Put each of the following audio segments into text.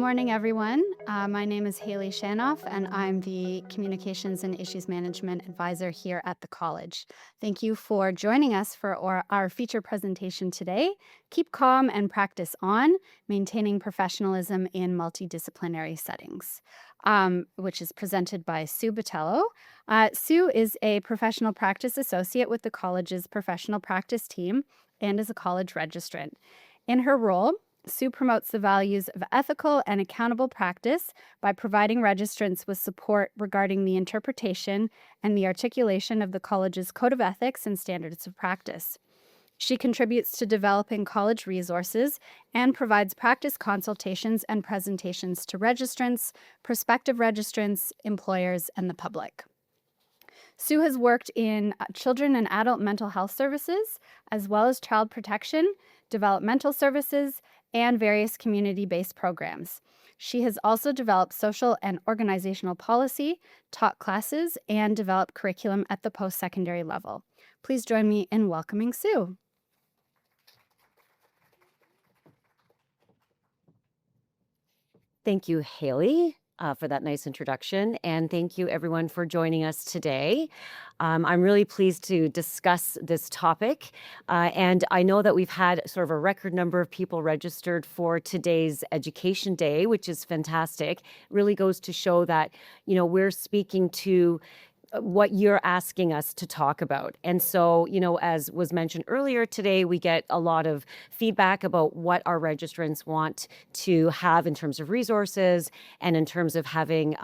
morning, everyone. My name is Haley Shanoff, and I'm the Communications and Issues Management Advisor here at the college. Thank you for joining us for our feature presentation today, Keep Calm and Practice On, Maintaining Professionalism in Multidisciplinary Settings, which is presented by Sue Botello. Sue is a professional practice associate with the college's professional practice team and is a college registrant. In her role, Sue promotes the values of ethical and accountable practice by providing registrants with support regarding the interpretation and the articulation of the college's code of ethics and standards of practice. She contributes to developing college resources and provides practice consultations and presentations to registrants, prospective registrants, employers, and the public. Sue has worked in children and adult mental health services, as well as child protection, developmental services, and various community-based programs. She has also developed social and organizational policy, taught classes, and developed curriculum at the post-secondary level. Please join me in welcoming Sue. Thank you, Haley, for that nice introduction, and thank you everyone for joining us today. I'm really pleased to discuss this topic, and I know that we've had sort of a record number of people registered for today's Education Day, which is fantastic. It really goes to show that, we're speaking to what you're asking us to talk about. And so, as was mentioned earlier today, we get a lot of feedback about what our registrants want to have in terms of resources and in terms of having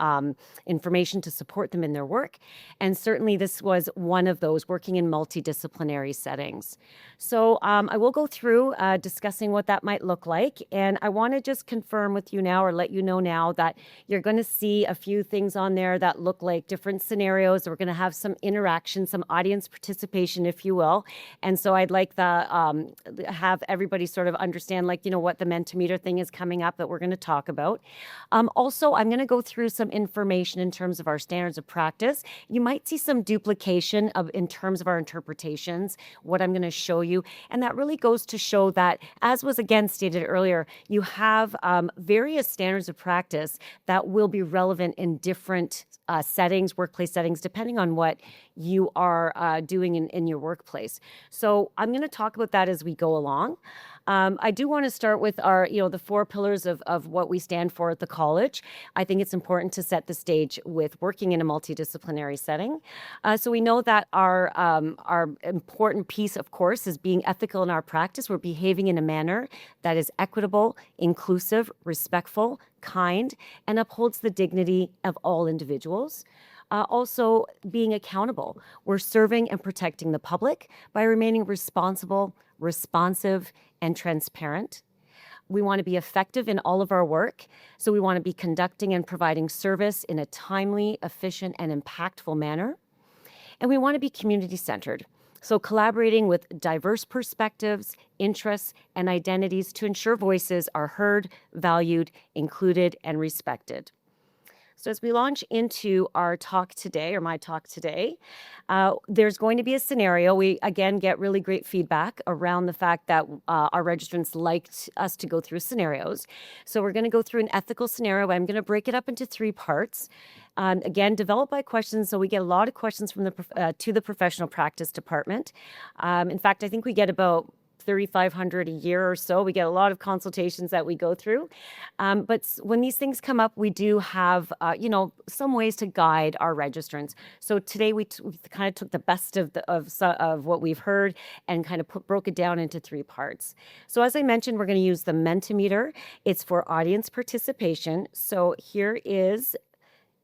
information to support them in their work. And certainly this was one of those, working in multidisciplinary settings. So I will go through discussing what that might look like. And I want to just confirm with you now, or let you know now, that you're going to see a few things on there that look like different scenarios. We're going to have some interaction, some audience participation, if you will. And so I'd like have everybody sort of understand, what the Mentimeter thing is coming up that we're going to talk about. Also, I'm going to go through some information in terms of our standards of practice. You might see some duplication in terms of our interpretations, what I'm going to show you. And that really goes to show that, as was again stated earlier, you have various standards of practice that will be relevant in different settings, workplace settings, depending on what you are doing in your workplace. So I'm going to talk about that as we go along. I do want to start with our, the four pillars of what we stand for at the college. I think it's important to set the stage with working in a multidisciplinary setting. So we know that our important piece, of course, is being ethical in our practice. We're behaving in a manner that is equitable, inclusive, respectful, kind, and upholds the dignity of all individuals. Also being accountable. We're serving and protecting the public by remaining responsible, responsive, and transparent. We want to be effective in all of our work, so we want to be conducting and providing service in a timely, efficient, and impactful manner. And we want to be community-centered, so collaborating with diverse perspectives, interests, and identities to ensure voices are heard, valued, included, and respected. So as we launch into our talk today, or my talk today, there's going to be a scenario. We, again, get really great feedback around the fact that our registrants liked us to go through scenarios. So we're going to go through an ethical scenario. I'm going to break it up into 3 parts. Again, developed by questions, so we get a lot of questions from to the professional practice department. In fact, I think we get about 3,500 a year or so. We get a lot of consultations that we go through. But when these things come up, we do have, some ways to guide our registrants. So today we kind of took the best of what we've heard and kind of broke it down into 3 parts. So as I mentioned, we're going to use the Mentimeter. It's for audience participation. So here is,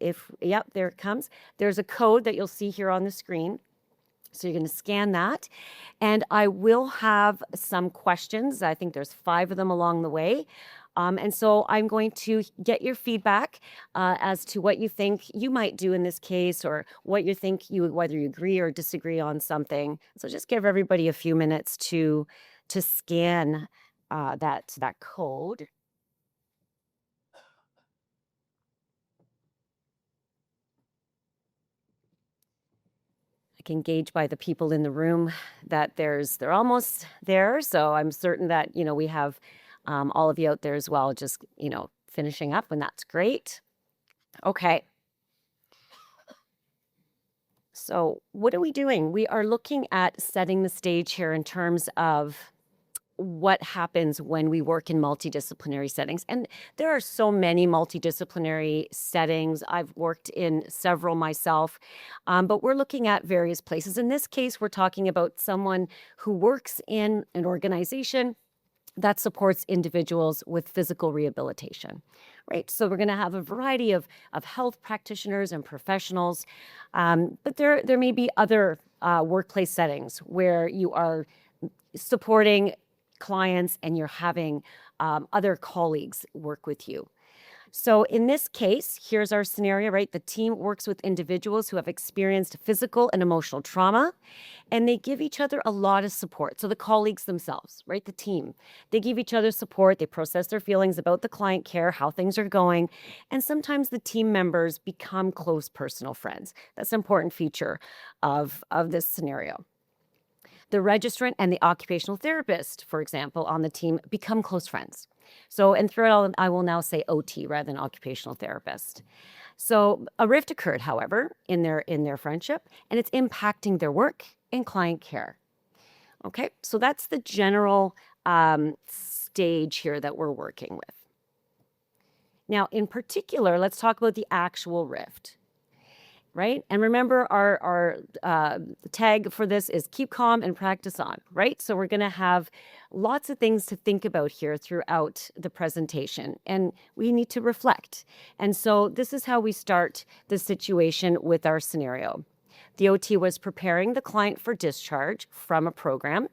there it comes. There's a code that you'll see here on the screen. So you're going to scan that, and I will have some questions. I think there's 5 of them along the way. And so I'm going to get your feedback as to what you think you might do in this case, or what you think whether you agree or disagree on something. So just give everybody a few minutes to scan that code. Can gauge by the people in the room that they're almost there. So I'm certain that, we have all of you out there as well, just, finishing up, and that's great. Okay. So what are we doing? We are looking at setting the stage here in terms of what happens when we work in multidisciplinary settings. And there are so many multidisciplinary settings. I've worked in several myself, but we're looking at various places. In this case, we're talking about someone who works in an organization that supports individuals with physical rehabilitation, right? So we're going to have a variety of health practitioners and professionals, but there may be other workplace settings where you are supporting clients and you're having other colleagues work with you. So in this case, here's our scenario, right? The team works with individuals who have experienced physical and emotional trauma, and they give each other a lot of support. So the colleagues themselves, right? The team, they give each other support. They process their feelings about the client care, how things are going. And sometimes the team members become close personal friends. That's an important feature of this scenario. The registrant and the occupational therapist, for example, on the team become close friends. So, and throughout, I will now say OT rather than occupational therapist. So a rift occurred, however, in their friendship, and it's impacting their work and client care. Okay, so that's the general stage here that we're working with. Now, in particular, let's talk about the actual rift. Right? And remember, our tag for this is keep calm and practice on, right? So we're going to have lots of things to think about here throughout the presentation, and we need to reflect. And so this is how we start the situation with our scenario. The OT was preparing the client for discharge from a program.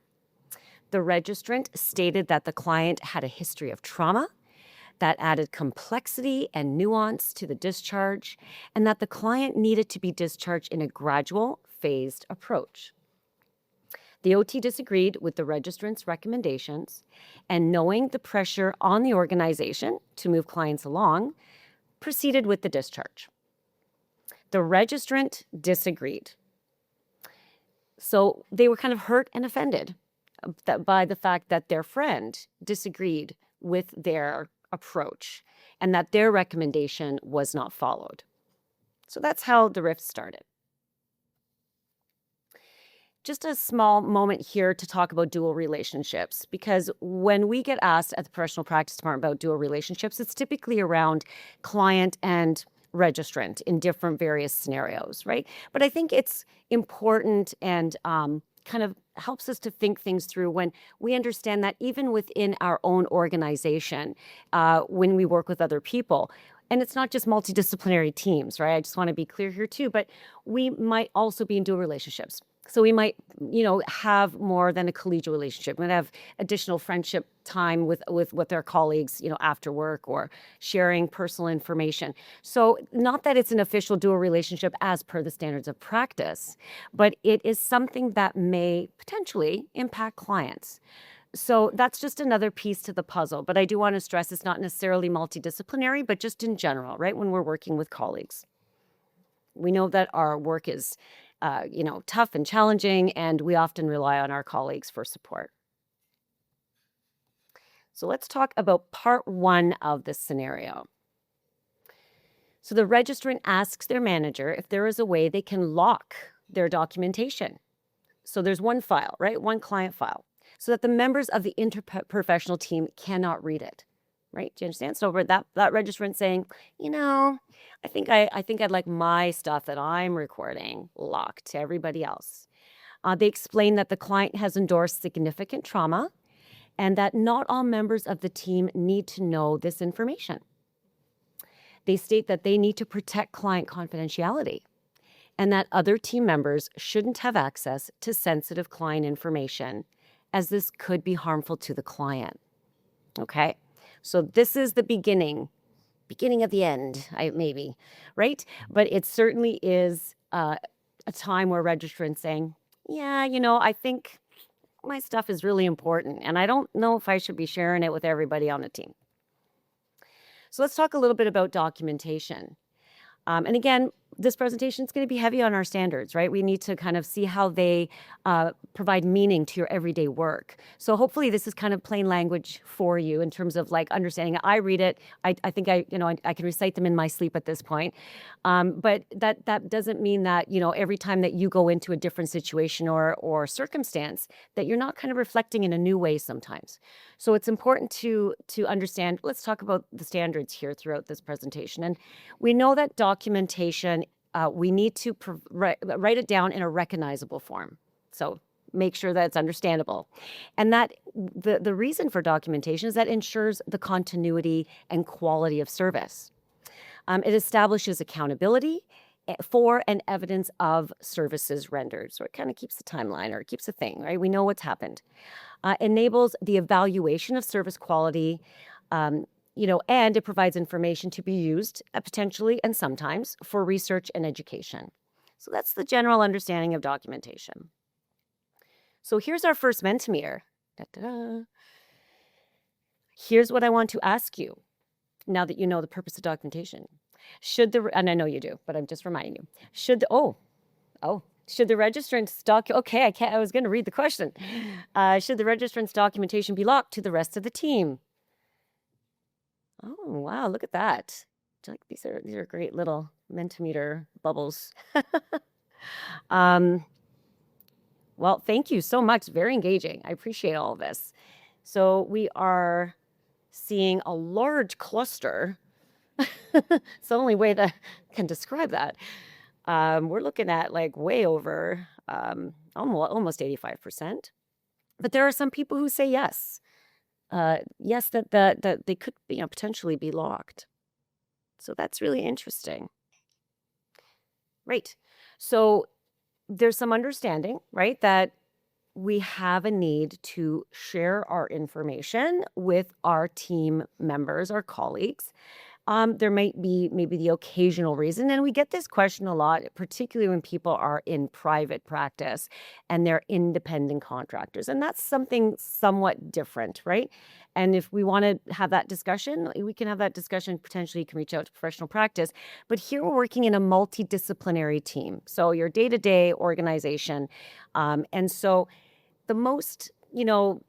The registrant stated that the client had a history of trauma that added complexity and nuance to the discharge, and that the client needed to be discharged in a gradual, phased approach. The OT disagreed with the registrant's recommendations, and knowing the pressure on the organization to move clients along, proceeded with the discharge. The registrant disagreed. So they were kind of hurt and offended by the fact that their friend disagreed with their approach and that their recommendation was not followed. So that's how the rift started. Just a small moment here to talk about dual relationships, because when we get asked at the professional practice department about dual relationships, it's typically around client and registrant in different various scenarios, right? But I think it's important and kind of helps us to think things through when we understand that even within our own organization, when we work with other people, and it's not just multidisciplinary teams, right? I just want to be clear here too, but we might also be in dual relationships. So we might, have more than a collegial relationship. We might have additional friendship time with our colleagues, after work or sharing personal information. So not that it's an official dual relationship as per the standards of practice, but it is something that may potentially impact clients. So that's just another piece to the puzzle. But I do want to stress it's not necessarily multidisciplinary, but just in general, right? When we're working with colleagues. We know that our work is tough and challenging, and we often rely on our colleagues for support. So let's talk about part one of this scenario. So the registrant asks their manager if there is a way they can lock their documentation. So there's one file, right? One client file, so that the members of the interprofessional team cannot read it. Right? Do you understand? So that registrant saying, I think I'd like my stuff that I'm recording locked to everybody else. They explain that the client has endorsed significant trauma and that not all members of the team need to know this information. They state that they need to protect client confidentiality and that other team members shouldn't have access to sensitive client information, as this could be harmful to the client. Okay? So this is the beginning of the end, maybe, right? But it certainly is a time where registrants saying, I think my stuff is really important, and I don't know if I should be sharing it with everybody on the team. So let's talk a little bit about documentation. And again, this presentation is going to be heavy on our standards, right? We need to kind of see how they provide meaning to your everyday work. So hopefully this is kind of plain language for you in terms of like understanding. I read it. I think I can recite them in my sleep at this point. But that doesn't mean that, every time that you go into a different situation or circumstance, that you're not kind of reflecting in a new way sometimes. So it's important to understand. Let's talk about the standards here throughout this presentation. And we know that documentation, we need to write it down in a recognizable form. So make sure that it's understandable. And that the reason for documentation is that ensures the continuity and quality of service. It establishes accountability for and evidence of services rendered. So it kind of keeps the timeline, or it keeps a thing, right? We know what's happened. Enables the evaluation of service quality, and it provides information to be used potentially and sometimes for research and education. So that's the general understanding of documentation. So here's our first Mentimeter. Da-da-da. Here's what I want to ask you now that you know the purpose of documentation. And I know you do, but I'm just reminding you. Should the registrant's okay, I was going to read the question. Should the registrant's documentation be locked to the rest of the team? Oh, wow, look at that. These are great little Mentimeter bubbles. Well, thank you so much. Very engaging. I appreciate all of this. So we are seeing a large cluster. It's the only way that I can describe that. We're looking at like way over almost 85%. But there are some people who say yes. Yes, that they could potentially be locked. So that's really interesting. Right. So there's some understanding, right, that we have a need to share our information with our team members, our colleagues. There might be maybe the occasional reason, and we get this question a lot, particularly when people are in private practice and they're independent contractors. And that's something somewhat different, right? And if we want to have that discussion, we can have that discussion. Potentially, you can reach out to professional practice. But here we're working in a multidisciplinary team. So your day-to-day organization. And so the most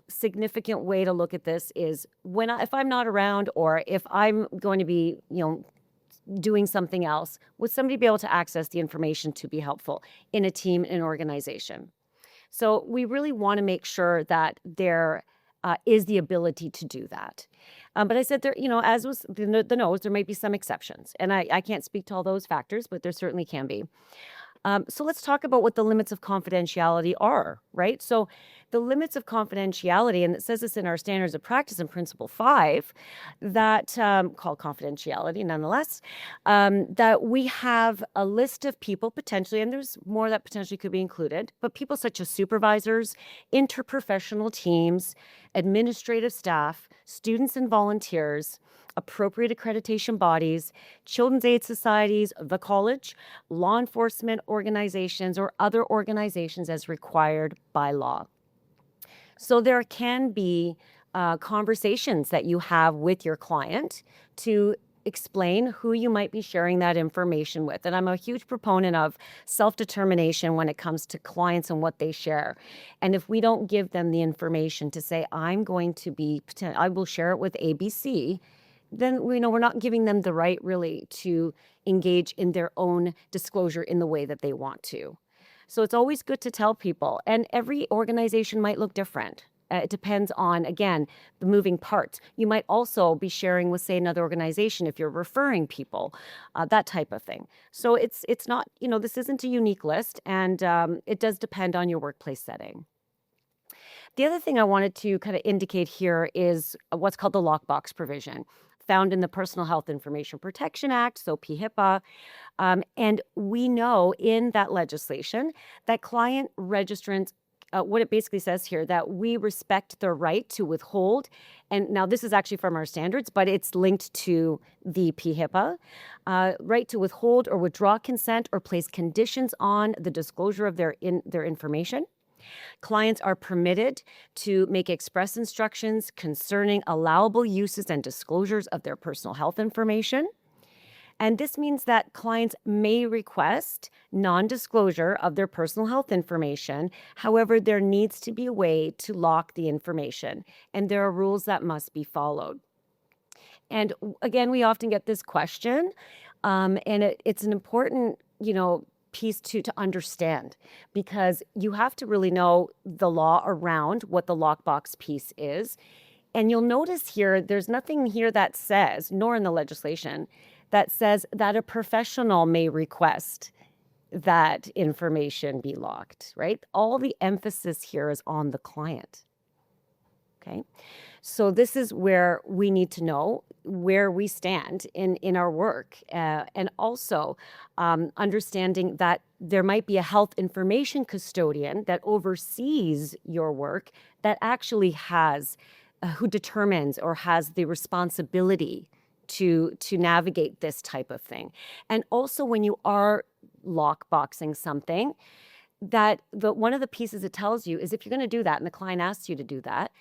significant way to look at this is if I'm not around, or if I'm going to be, doing something else, would somebody be able to access the information to be helpful in a team, in an organization? So we really want to make sure that there is the ability to do that. But I said there, as was the nose, there might be some exceptions. And I can't speak to all those factors, but there certainly can be. So let's talk about what the limits of confidentiality are, right? So the limits of confidentiality, and it says this in our standards of practice in Principle 5, that called confidentiality nonetheless, that we have a list of people potentially, and there's more that potentially could be included, but people such as supervisors, interprofessional teams, administrative staff, students and volunteers, appropriate accreditation bodies, children's aid societies, the college, law enforcement organizations, or other organizations as required by law. So there can be conversations that you have with your client to explain who you might be sharing that information with. And I'm a huge proponent of self-determination when it comes to clients and what they share. And if we don't give them the information to say, I will share it with ABC, then we're not giving them the right really to engage in their own disclosure in the way that they want to. So it's always good to tell people, and every organization might look different. It depends on, again, the moving parts. You might also be sharing with, say, another organization if you're referring people, that type of thing. So it's not, this isn't a unique list, and it does depend on your workplace setting. The other thing I wanted to kind of indicate here is what's called the lockbox provision, found in the Personal Health Information Protection Act, so PHIPAA. And we know in that legislation that client registrants, what it basically says here, that we respect their right to withhold. And now this is actually from our standards, but it's linked to the PHIPAA, right to withhold or withdraw consent or place conditions on the disclosure of their information. Clients are permitted to make express instructions concerning allowable uses and disclosures of their personal health information. And this means that clients may request non-disclosure of their personal health information. However, there needs to be a way to lock the information, and there are rules that must be followed. And again, we often get this question, and it's an important, piece to understand, because you have to really know the law around what the lockbox piece is. And you'll notice here, there's nothing here that says, nor in the legislation, that says that a professional may request that information be locked, right? All the emphasis here is on the client. Okay. So this is where we need to know where we stand in our work, and also understanding that there might be a health information custodian that oversees your work, that actually has who determines or has the responsibility to navigate this type of thing. And also, when you are lockboxing something, that one of the pieces it tells you is, if you're going to do that and the client asks you to do that,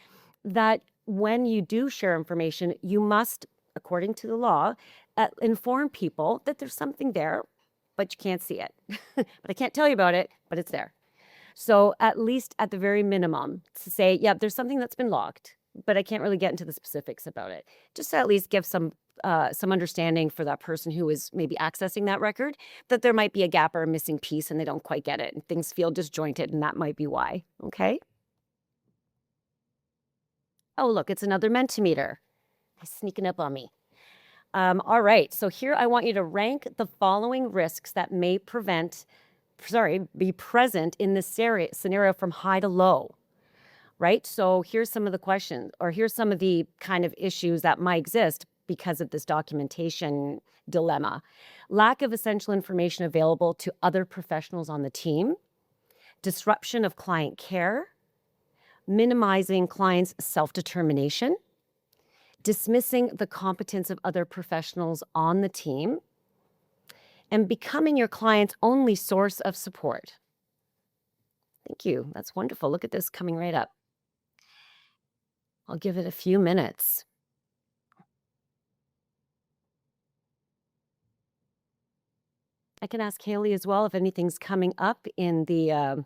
that when you do share information, you must, according to the law, inform people that there's something there, but you can't see it. But I can't tell you about it, but it's there. So at least at the very minimum, to say, yeah, there's something that's been locked, but I can't really get into the specifics about it. Just to at least give some understanding for that person who is maybe accessing that record, that there might be a gap or a missing piece and they don't quite get it, and things feel disjointed, and that might be why. Okay. Oh, look, it's another Mentimeter. He's sneaking up on me. All right, so here I want you to rank the following risks that may be present in this scenario from high to low, right? So here's some of the questions, or here's some of the kind of issues that might exist because of this documentation dilemma. Lack of essential information available to other professionals on the team, disruption of client care, minimizing clients' self-determination, dismissing the competence of other professionals on the team, and becoming your client's only source of support. Thank you. That's wonderful. Look at this coming right up. I'll give it a few minutes. I can ask Haley as well if anything's coming up in the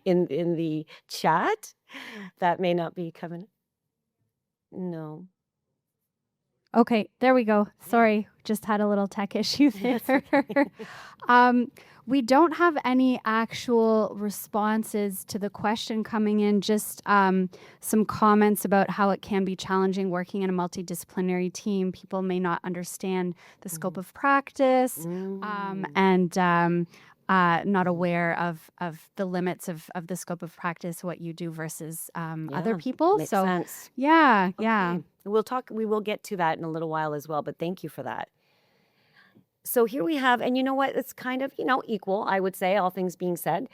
in the chat that may not be coming. No. Okay, there we go. Sorry, just had a little tech issue there. We don't have any actual responses to the question coming in, just some comments about how it can be challenging working in a multidisciplinary team. People may not understand the scope of practice, and not aware of the limits of the scope of practice, what you do versus other people. Makes So sense. yeah. We will get to that in a little while as well, but thank you for that. So here we have, and you know what, it's kind of, equal, I would say, all things being said,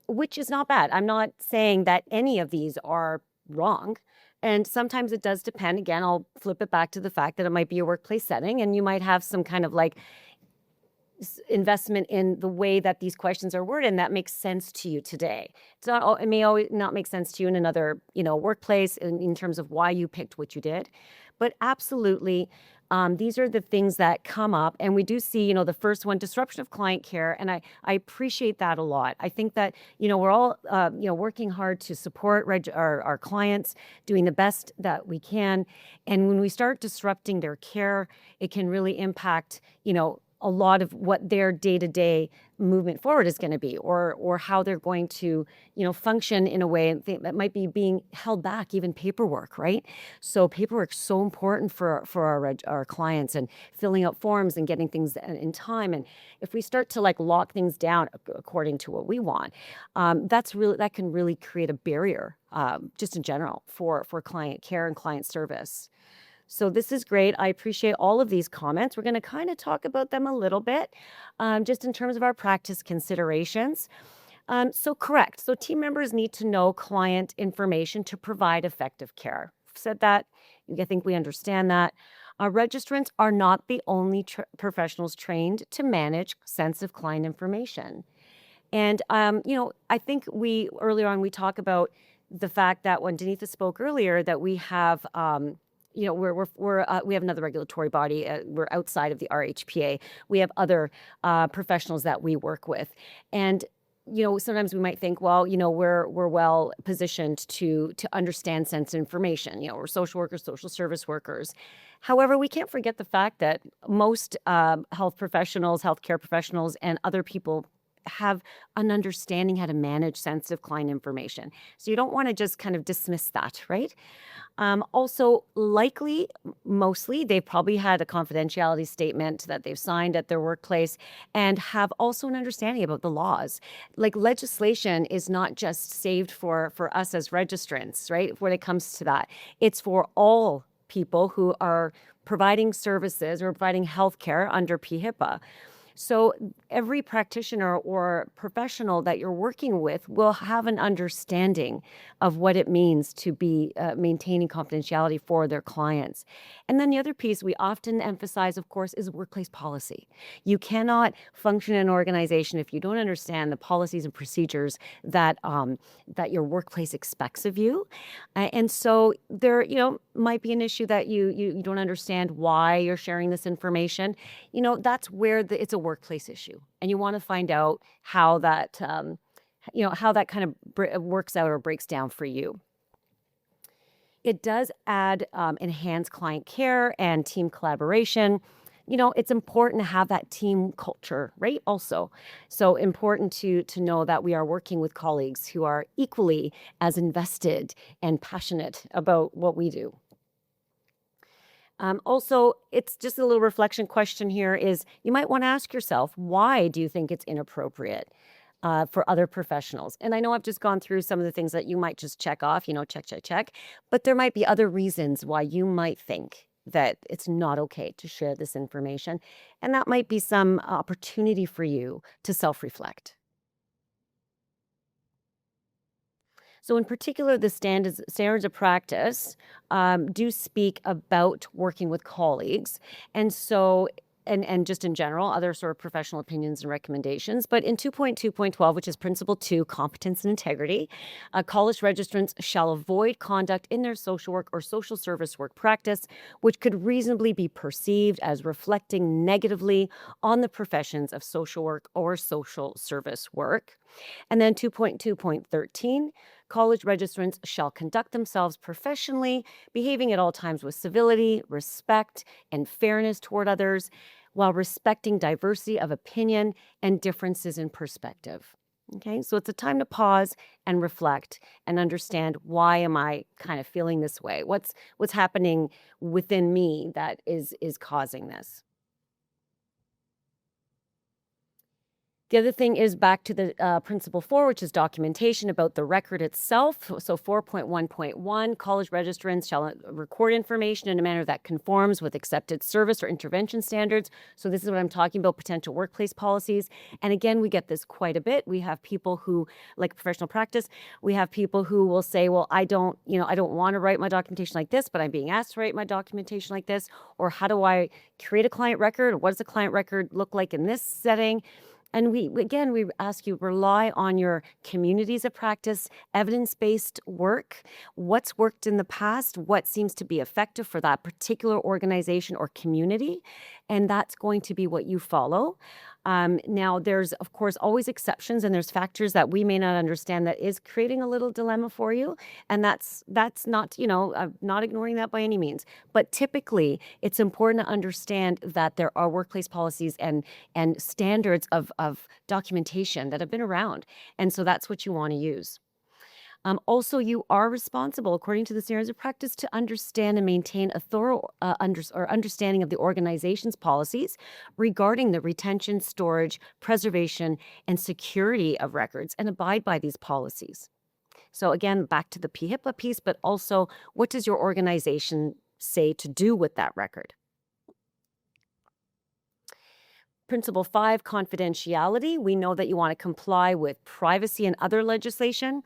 which is not bad. I'm not saying that any of these are wrong. And sometimes it does depend. Again, I'll flip it back to the fact that it might be a workplace setting, and you might have some kind of like investment in the way that these questions are worded, and that makes sense to you today. It may always not make sense to you in another, workplace in terms of why you picked what you did. But absolutely, these are the things that come up, and we do see, the first one, disruption of client care, and I appreciate that a lot. I think that, we're all, working hard to support our clients, doing the best that we can, and when we start disrupting their care, it can really impact, a lot of what their day-to-day movement forward is going to be, or how they're going to, function in a way that might be being held back, even paperwork, right? So paperwork's so important for our clients, and filling out forms and getting things in time. And if we start to lock things down according to what we want, that can really create a barrier, just in general for client care and client service. So this is great. I appreciate all of these comments. We're going to kind of talk about them a little bit, just in terms of our practice considerations. So correct. So team members need to know client information to provide effective care. I've said that. I think we understand that. Registrants are not the only professionals trained to manage sensitive client information. And, I think earlier on, we talk about the fact that when Denitha spoke earlier, that we have, we have another regulatory body. We're outside of the RHPA. We have other professionals that we work with, and sometimes we might think, well, we're well positioned to understand sensitive information. We're social workers, social service workers. However, we can't forget the fact that most health professionals, healthcare professionals, and other people have an understanding how to manage sensitive client information. So you don't want to just kind of dismiss that, right? Also, likely, mostly, they've probably had a confidentiality statement that they've signed at their workplace and have also an understanding about the laws. Like, legislation is not just saved for us as registrants, right? When it comes to that, it's for all people who are providing services or providing healthcare under PHIPAA. So every practitioner or professional that you're working with will have an understanding of what it means to be maintaining confidentiality for their clients. And then the other piece we often emphasize, of course, is workplace policy. You cannot function in an organization if you don't understand the policies and procedures that that your workplace expects of you. And so there, might be an issue that you don't understand why you're sharing this information. That's where it's a workplace issue, and you want to find out how that how that kind of works out or breaks down for you. It does add enhanced client care and team collaboration. It's important to have that team culture, right? Also, so important to know that we are working with colleagues who are equally as invested and passionate about what we do. Also, it's just a little reflection question here is you might want to ask yourself, why do you think it's inappropriate for other professionals? And I know I've just gone through some of the things that you might just check off, check, but there might be other reasons why you might think that it's not okay to share this information. And that might be some opportunity for you to self-reflect. So in particular, the standards of practice do speak about working with colleagues. And so, and just in general, other sort of professional opinions and recommendations. But in 2.2.12, which is Principle 2, Competence and Integrity, college registrants shall avoid conduct in their social work or social service work practice, which could reasonably be perceived as reflecting negatively on the professions of social work or social service work. And then 2.2.13, college registrants shall conduct themselves professionally, behaving at all times with civility, respect, and fairness toward others, while respecting diversity of opinion and differences in perspective. Okay, so it's a time to pause and reflect and understand, why am I kind of feeling this way? What's happening within me that is causing this? The other thing is back to the Principle 4, which is documentation about the record itself. So 4.1.1, college registrants shall record information in a manner that conforms with accepted service or intervention standards. So this is what I'm talking about, potential workplace policies. And again, we get this quite a bit. We have people who, like professional practice, we have people who will say, well, I don't want to write my documentation like this, but I'm being asked to write my documentation like this. Or how do I create a client record? What does a client record look like in this setting? And we ask you, rely on your communities of practice, evidence-based work, what's worked in the past, what seems to be effective for that particular organization or community, and that's going to be what you follow. Now, there's, of course, always exceptions, and there's factors that we may not understand that is creating a little dilemma for you. And that's not, I'm not ignoring that by any means. But typically, it's important to understand that there are workplace policies and standards of documentation that have been around. And so that's what you want to use. Also, you are responsible, according to the standards of practice, to understand and maintain a thorough understanding of the organization's policies regarding the retention, storage, preservation, and security of records, and abide by these policies. So again, back to the PHIPAA piece, but also, what does your organization say to do with that record? Principle 5, confidentiality. We know that you want to comply with privacy and other legislation.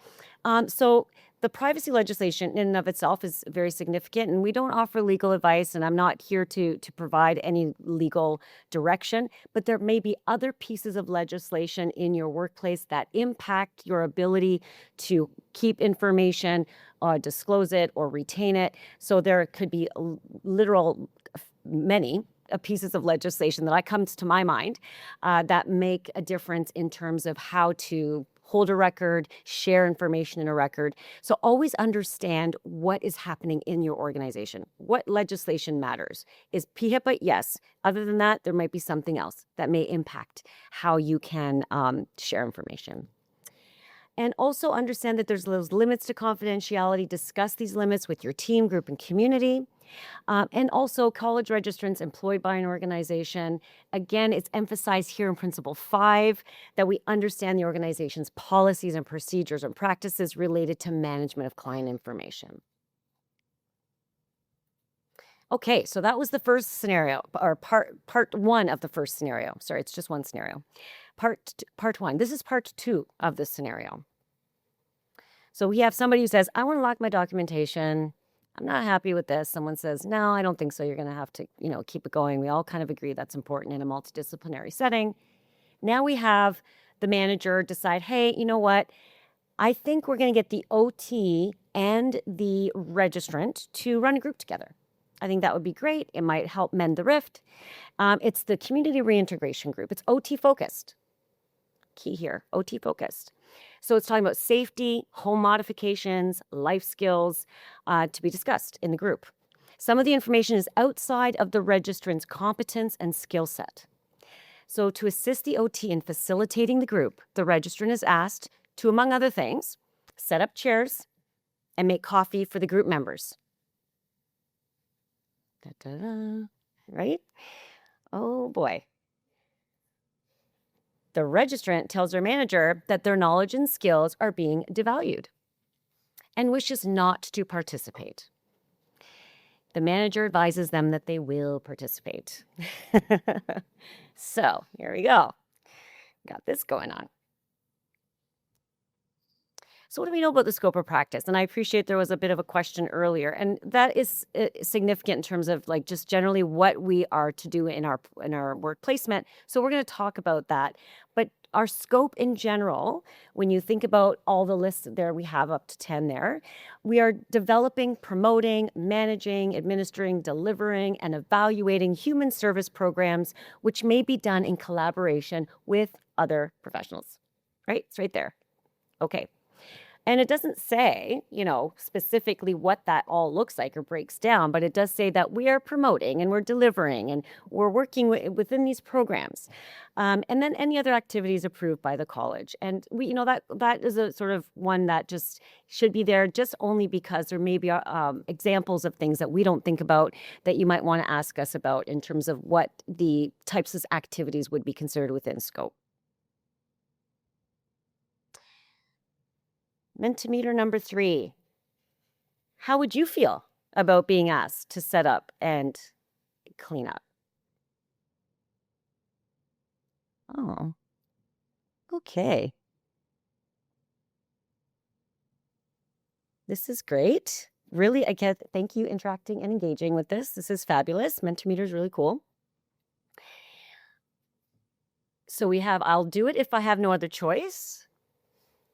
So the privacy legislation in and of itself is very significant, and we don't offer legal advice, and I'm not here to provide any legal direction, but there may be other pieces of legislation in your workplace that impact your ability to keep information, disclose it, or retain it. So there could be literal many pieces of legislation that comes to my mind that make a difference in terms of how to hold a record, share information in a record. So always understand what is happening in your organization. What legislation matters? Is PHIPAA? Yes. Other than that, there might be something else that may impact how you can share information. And also understand that there's those limits to confidentiality. Discuss these limits with your team, group, and community. And also college registrants employed by an organization. Again, it's emphasized here in Principle 5 that we understand the organization's policies and procedures and practices related to management of client information. Okay, so that was the first scenario, or part one of the first scenario. Sorry, it's just one scenario. Part one. This is part two of this scenario. So we have somebody who says, I want to lock my documentation. I'm not happy with this. Someone says, no, I don't think so. You're going to have to, keep it going. We all kind of agree that's important in a multidisciplinary setting. Now we have the manager decide, hey, you know what? I think we're going to get the OT and the registrant to run a group together. I think that would be great. It might help mend the rift. It's the community reintegration group. It's OT focused. Key here, OT focused. So it's talking about safety, home modifications, life skills to be discussed in the group. Some of the information is outside of the registrant's competence and skill set. So to assist the OT in facilitating the group, the registrant is asked to, among other things, set up chairs and make coffee for the group members. Da-da-da. Right? Oh boy. The registrant tells their manager that their knowledge and skills are being devalued and wishes not to participate. The manager advises them that they will participate. So here we go. Got this going on. So what do we know about the scope of practice? And I appreciate there was a bit of a question earlier, and that is significant in terms of like just generally what we are to do in our work placement. So we're going to talk about that. But our scope in general, when you think about all the lists there, we have up to 10 there. We are developing, promoting, managing, administering, delivering, and evaluating human service programs, which may be done in collaboration with other professionals. Right? It's right there. Okay. And it doesn't say, specifically what that all looks like or breaks down, but it does say that we are promoting and we're delivering and we're working within these programs. And then any other activities approved by the college. And we, that is a sort of one that just should be there just only because there may be examples of things that we don't think about that you might want to ask us about in terms of what the types of activities would be considered within scope. Mentimeter number 3. How would you feel about being asked to set up and clean up? Oh, okay. This is great. Really, thank you interacting and engaging with this. This is fabulous. Mentimeter is really cool. So we have, I'll do it if I have no other choice.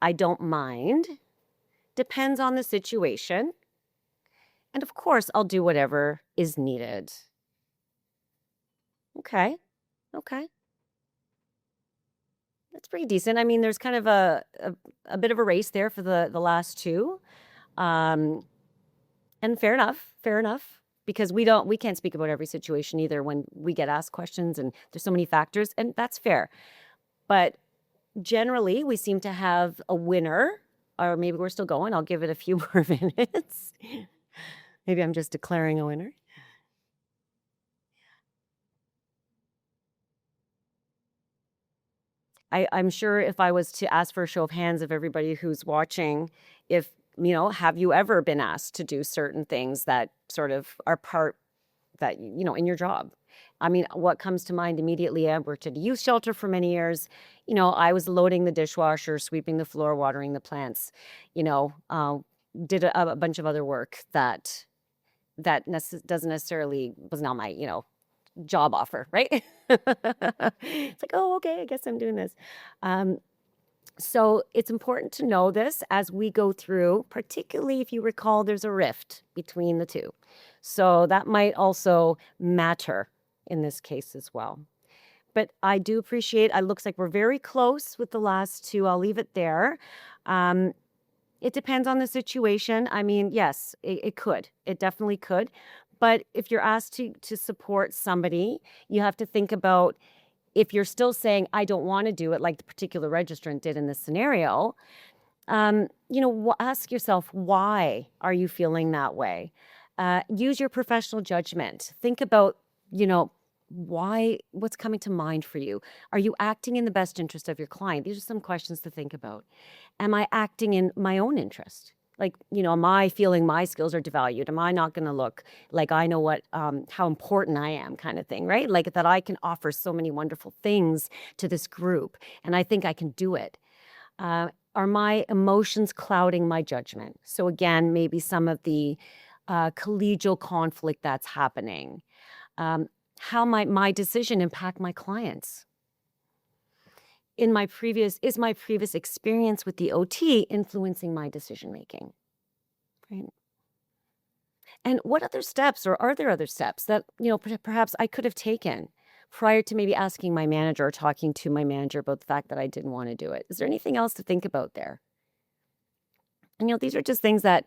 I don't mind. Depends on the situation. And of course, I'll do whatever is needed. Okay. That's pretty decent. I mean, there's kind of a bit of a race there for the last two. And fair enough. Because we can't speak about every situation either when we get asked questions and there's so many factors, and that's fair. But generally, we seem to have a winner, or maybe we're still going. I'll give it a few more minutes. Maybe I'm just declaring a winner. I'm sure if I was to ask for a show of hands of everybody who's watching, if, have you ever been asked to do certain things that sort of are part that, in your job? I mean, what comes to mind immediately, I worked at a youth shelter for many years. I was loading the dishwasher, sweeping the floor, watering the plants. did a bunch of other work that doesn't necessarily was not my job offer, right? It's like, oh, okay, I guess I'm doing this. So it's important to know this as we go through, particularly if you recall there's a rift between the two. So that might also matter in this case as well. But I do appreciate, it looks like we're very close with the last two. I'll leave it there. It depends on the situation. I mean, yes, it could. It definitely could. But if you're asked to support somebody, you have to think about, if you're still saying, I don't want to do it, like the particular registrant did in this scenario, ask yourself, why are you feeling that way? Use your professional judgment. Think about, what's coming to mind for you? Are you acting in the best interest of your client? These are some questions to think about. Am I acting in my own interest? Like, am I feeling my skills are devalued? Am I not going to look like I know how important I am, kind of thing, right? Like that I can offer so many wonderful things to this group and I think I can do it. Are my emotions clouding my judgment? So again, maybe some of the collegial conflict that's happening. How might my decision impact my clients? Is my previous experience with the OT influencing my decision making? Right. And what other steps, or are there other steps that perhaps I could have taken prior to maybe asking my manager or talking to my manager about the fact that I didn't want to do it? Is there anything else to think about there? And these are just things that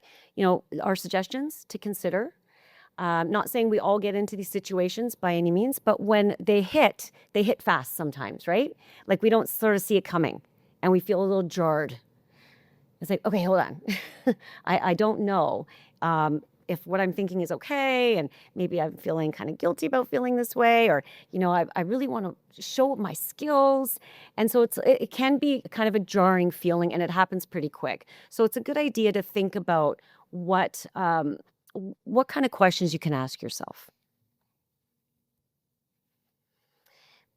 are suggestions to consider. Not saying we all get into these situations by any means, but when they hit fast sometimes, right? Like we don't sort of see it coming and we feel a little jarred. It's like, okay, hold on. I don't know if what I'm thinking is okay, and maybe I'm feeling kind of guilty about feeling this way, or, I really want to show my skills. And so it can be kind of a jarring feeling, and it happens pretty quick. So it's a good idea to think about what kind of questions you can ask yourself.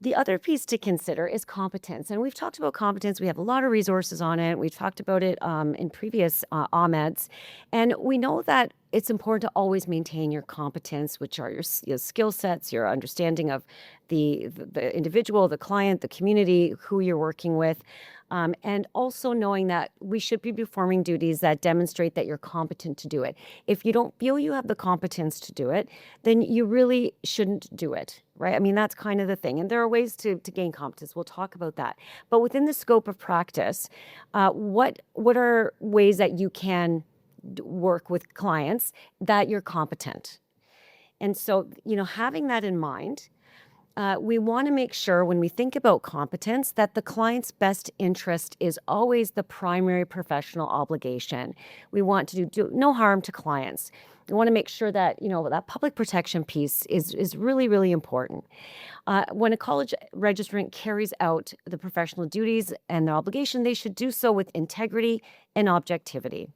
The other piece to consider is competence. And we've talked about competence. We have a lot of resources on it. We've talked about it in previous OMEDs. And we know that it's important to always maintain your competence, which are your skill sets, your understanding of the individual, the client, the community, who you're working with. And also knowing that we should be performing duties that demonstrate that you're competent to do it. If you don't feel you have the competence to do it, then you really shouldn't do it, right? I mean, that's kind of the thing. And there are ways to gain competence. We'll talk about that. But within the scope of practice, what are ways that you can work with clients that you're competent? And so, having that in mind, we want to make sure when we think about competence that the client's best interest is always the primary professional obligation. We want to do no harm to clients. We want to make sure that, that public protection piece is really, really important. When a college registrant carries out the professional duties and their obligation, they should do so with integrity and objectivity.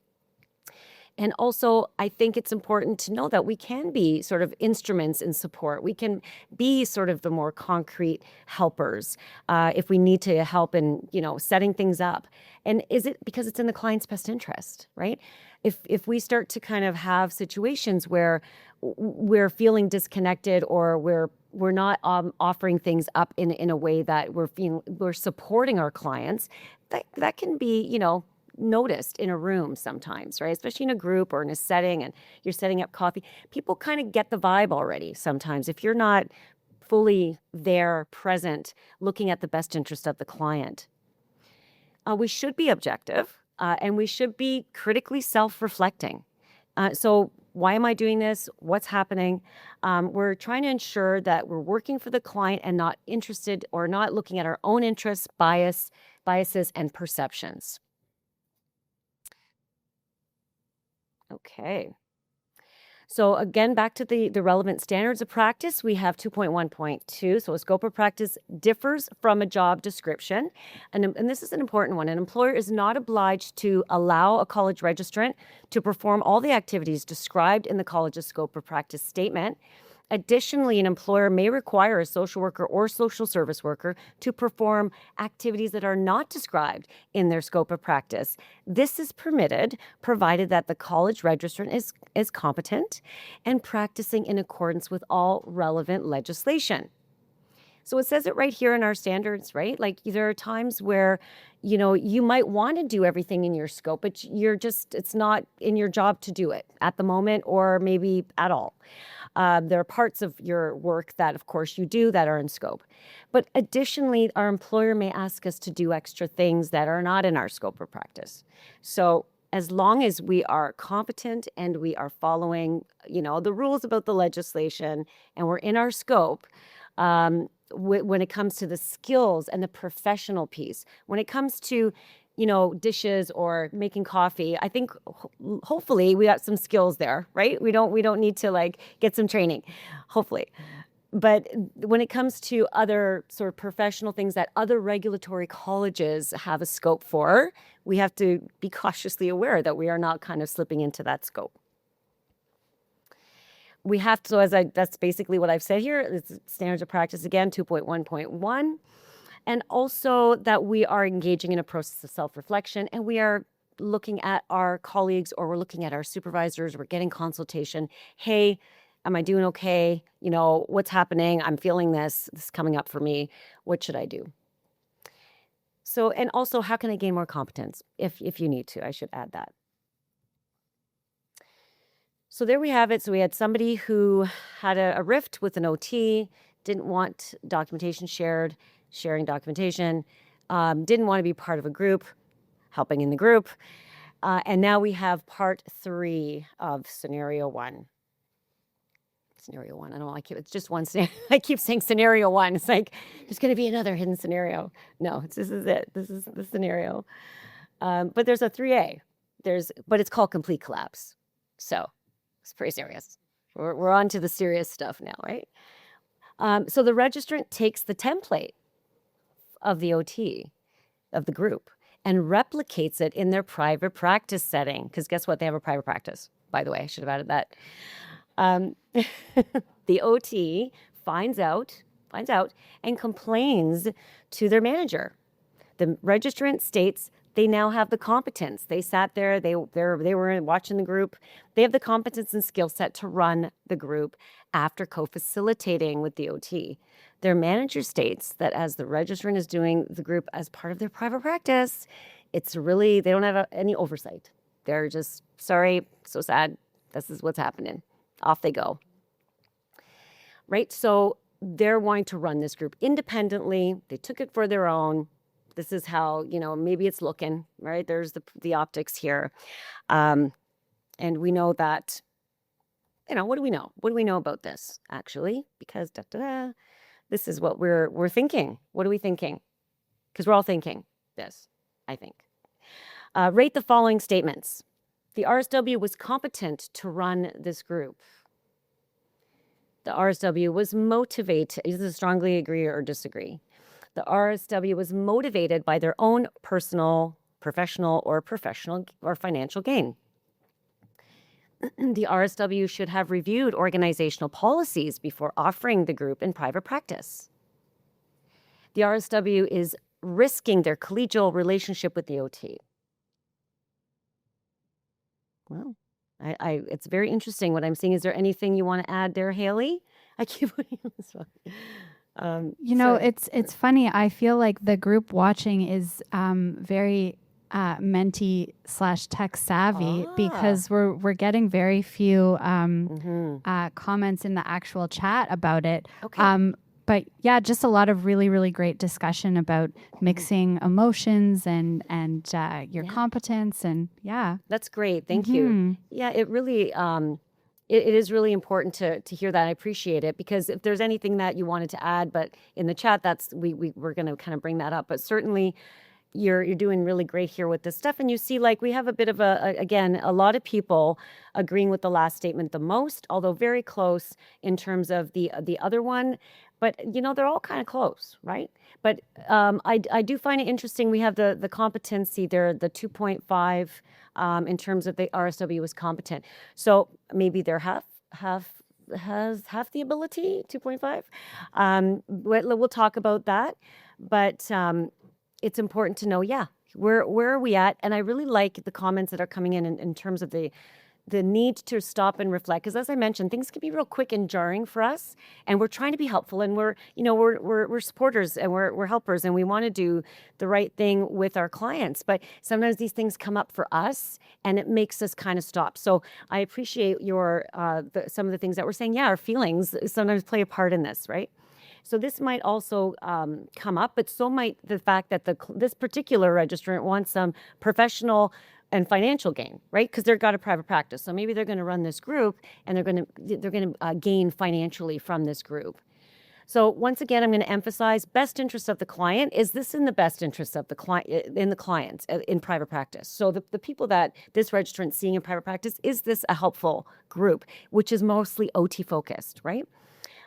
And also, I think it's important to know that we can be sort of instruments in support. We can be sort of the more concrete helpers if we need to help in, setting things up. And is it because it's in the client's best interest, right? If we start to kind of have situations where we're feeling disconnected, or we're not offering things up in a way that we're supporting our clients, that can be, noticed in a room sometimes, right? Especially in a group or in a setting, and you're setting up coffee. People kind of get the vibe already sometimes if you're not fully there, present, looking at the best interest of the client. We should be objective, and we should be critically self-reflecting. So why am I doing this? What's happening? We're trying to ensure that we're working for the client and not interested, or not looking at our own interests, biases, and perceptions. Okay. So again, back to the relevant standards of practice, we have 2.1.2. So a scope of practice differs from a job description. And this is an important one. An employer is not obliged to allow a college registrant to perform all the activities described in the college's scope of practice statement. Additionally, an employer may require a social worker or social service worker to perform activities that are not described in their scope of practice. This is permitted, provided that the college registrant is competent and practicing in accordance with all relevant legislation. So it says it right here in our standards, right? Like there are times where, you might want to do everything in your scope, but it's not in your job to do it at the moment or maybe at all. There are parts of your work that, of course, you do that are in scope. But additionally, our employer may ask us to do extra things that are not in our scope of practice. So as long as we are competent and we are following, the rules about the legislation and we're in our scope, when it comes to the skills and the professional piece, when it comes to, dishes or making coffee, I think hopefully we got some skills there, right? We don't need to get some training, hopefully. But when it comes to other sort of professional things that other regulatory colleges have a scope for, we have to be cautiously aware that we are not kind of slipping into that scope. We have to, that's basically what I've said here. It's standards of practice again, 2.1.1. And also that we are engaging in a process of self-reflection and we are looking at our colleagues or we're looking at our supervisors, we're getting consultation. Hey, am I doing okay? What's happening? I'm feeling this is coming up for me. What should I do? So, and also how can I gain more competence if you need to? I should add that. So there we have it. So we had somebody who had a rift with an OT, didn't want documentation sharing documentation, didn't want to be part of a group, helping in the group. And now we have part 3 of scenario 1. Scenario 1, I don't know, it's just one scenario. I keep saying scenario 1. It's like, there's going to be another hidden scenario. No, this is it. This is the scenario. But there's a 3A. But it's called complete collapse. So it's pretty serious. We're on to the serious stuff now, right? So the registrant takes the template of the OT, of the group, and replicates it in their private practice setting. Because guess what? They have a private practice. By the way, I should have added that. The OT finds out and complains to their manager. The registrant states they now have the competence. They sat there, they were watching the group. They have the competence and skill set to run the group after co-facilitating with the OT. Their manager states that as the registrant is doing the group as part of their private practice, they don't have any oversight. They're just, sorry, so sad, this is what's happening. Off they go. Right? So they're wanting to run this group independently. They took it for their own. This is how, maybe it's looking, right? There's the optics here. And we know that, what do we know? What do we know about this, actually? Because this is what we're thinking. What are we thinking? Because we're all thinking this, I think. Rate the following statements. The RSW was competent to run this group. The RSW was motivated. Either strongly agree or disagree. The RSW was motivated by their own personal, professional or financial gain. The RSW should have reviewed organizational policies before offering the group in private practice. The RSW is risking their collegial relationship with the OT. Well, it's very interesting what I'm seeing. Is there anything you want to add there, Haley? I keep putting you on the spot. It's funny. I feel like the group watching is very Menti/tech savvy because we're getting very few comments in the actual chat about it. Okay. But yeah, just a lot of really, really great discussion about mixing emotions and your competence and yeah. That's great. Thank you. Yeah, it really it is really important to hear that. I appreciate it because if there's anything that you wanted to add, but in the chat, we're going to kind of bring that up. But certainly, you're doing really great here with this stuff, and you see, we have a bit of a lot of people agreeing with the last statement the most, although very close in terms of the other one. But they're all kind of close, right? But I do find it interesting. We have the competency there, the 2.5 in terms of the RSW was competent. So maybe they're half half the ability, 2.5. We'll talk about that, but it's important to know, yeah, where are we at? And I really like the comments that are coming in terms of the need to stop and reflect, because as I mentioned, things can be real quick and jarring for us, and we're trying to be helpful, and we're supporters, and we're helpers, and we want to do the right thing with our clients. But sometimes these things come up for us, and it makes us kind of stop. So I appreciate your some of the things that we're saying. Yeah, our feelings sometimes play a part in this, right? So this might also come up, but so might the fact that this particular registrant wants some professional and financial gain, right? Because they've got a private practice. So maybe they're going to run this group, and they're going to gain financially from this group. So once again, I'm going to emphasize best interest of the client. Is this in the best interest of the client, in the clients in private practice? So the people that this registrant's seeing in private practice, is this a helpful group, which is mostly OT focused, right?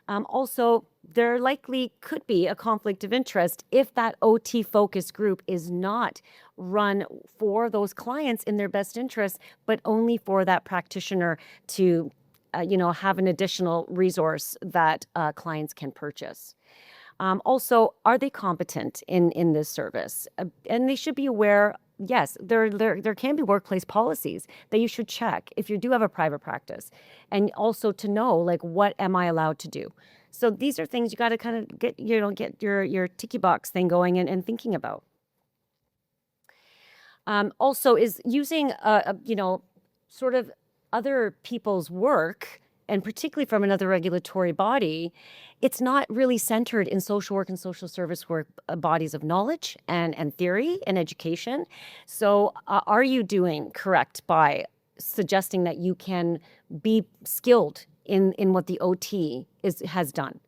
Also, there likely could be a conflict of interest if that OT focus group is not run for those clients in their best interest, but only for that practitioner to, have an additional resource that clients can purchase. Also, are they competent in this service? And they should be aware. Yes, there can be workplace policies that you should check if you do have a private practice, and also to know, like, what am I allowed to do? So these are things you got to kind of get your ticky box thing going and thinking about. Also, is using sort of other people's work, and particularly from another regulatory body, it's not really centered in social work and social service work bodies of knowledge and theory and education. So are you doing correct by suggesting that you can be skilled in what the OT has done?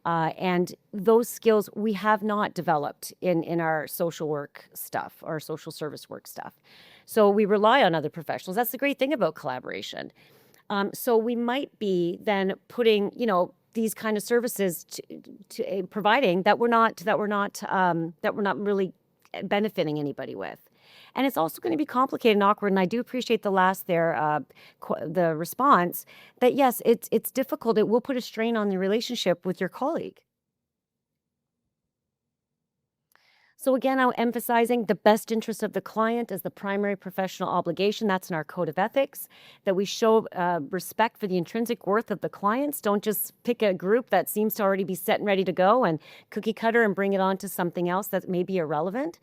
And those skills we have not developed in our social work stuff or social service work stuff. So we rely on other professionals. That's the great thing about collaboration. So we might be then putting, these kind of services to providing that we're not really benefiting anybody with. And it's also going to be complicated and awkward. And I do appreciate the last there, the response that yes, it's difficult. It will put a strain on the relationship with your colleague. So again, I'm emphasizing the best interest of the client as the primary professional obligation. That's in our code of ethics, that we show respect for the intrinsic worth of the clients. Don't just pick a group that seems to already be set and ready to go and cookie cutter and bring it on to something else that may be irrelevant.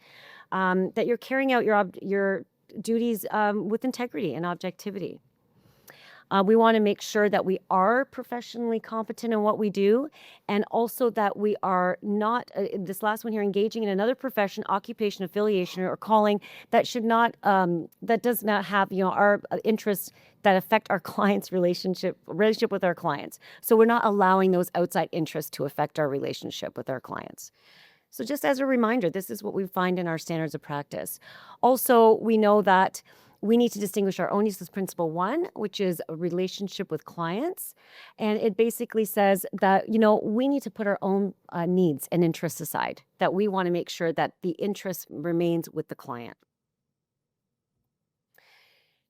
That you're carrying out your duties with integrity and objectivity. We want to make sure that we are professionally competent in what we do, and also that we are not, this last one here, engaging in another profession, occupation, affiliation, or calling that should not, that does not have, our interests that affect our clients' relationship with our clients. So we're not allowing those outside interests to affect our relationship with our clients. So just as a reminder, this is what we find in our standards of practice. Also, we know that we need to distinguish our own use as principle 1, which is a relationship with clients. And it basically says that, we need to put our own needs and interests aside, that we want to make sure that the interest remains with the client.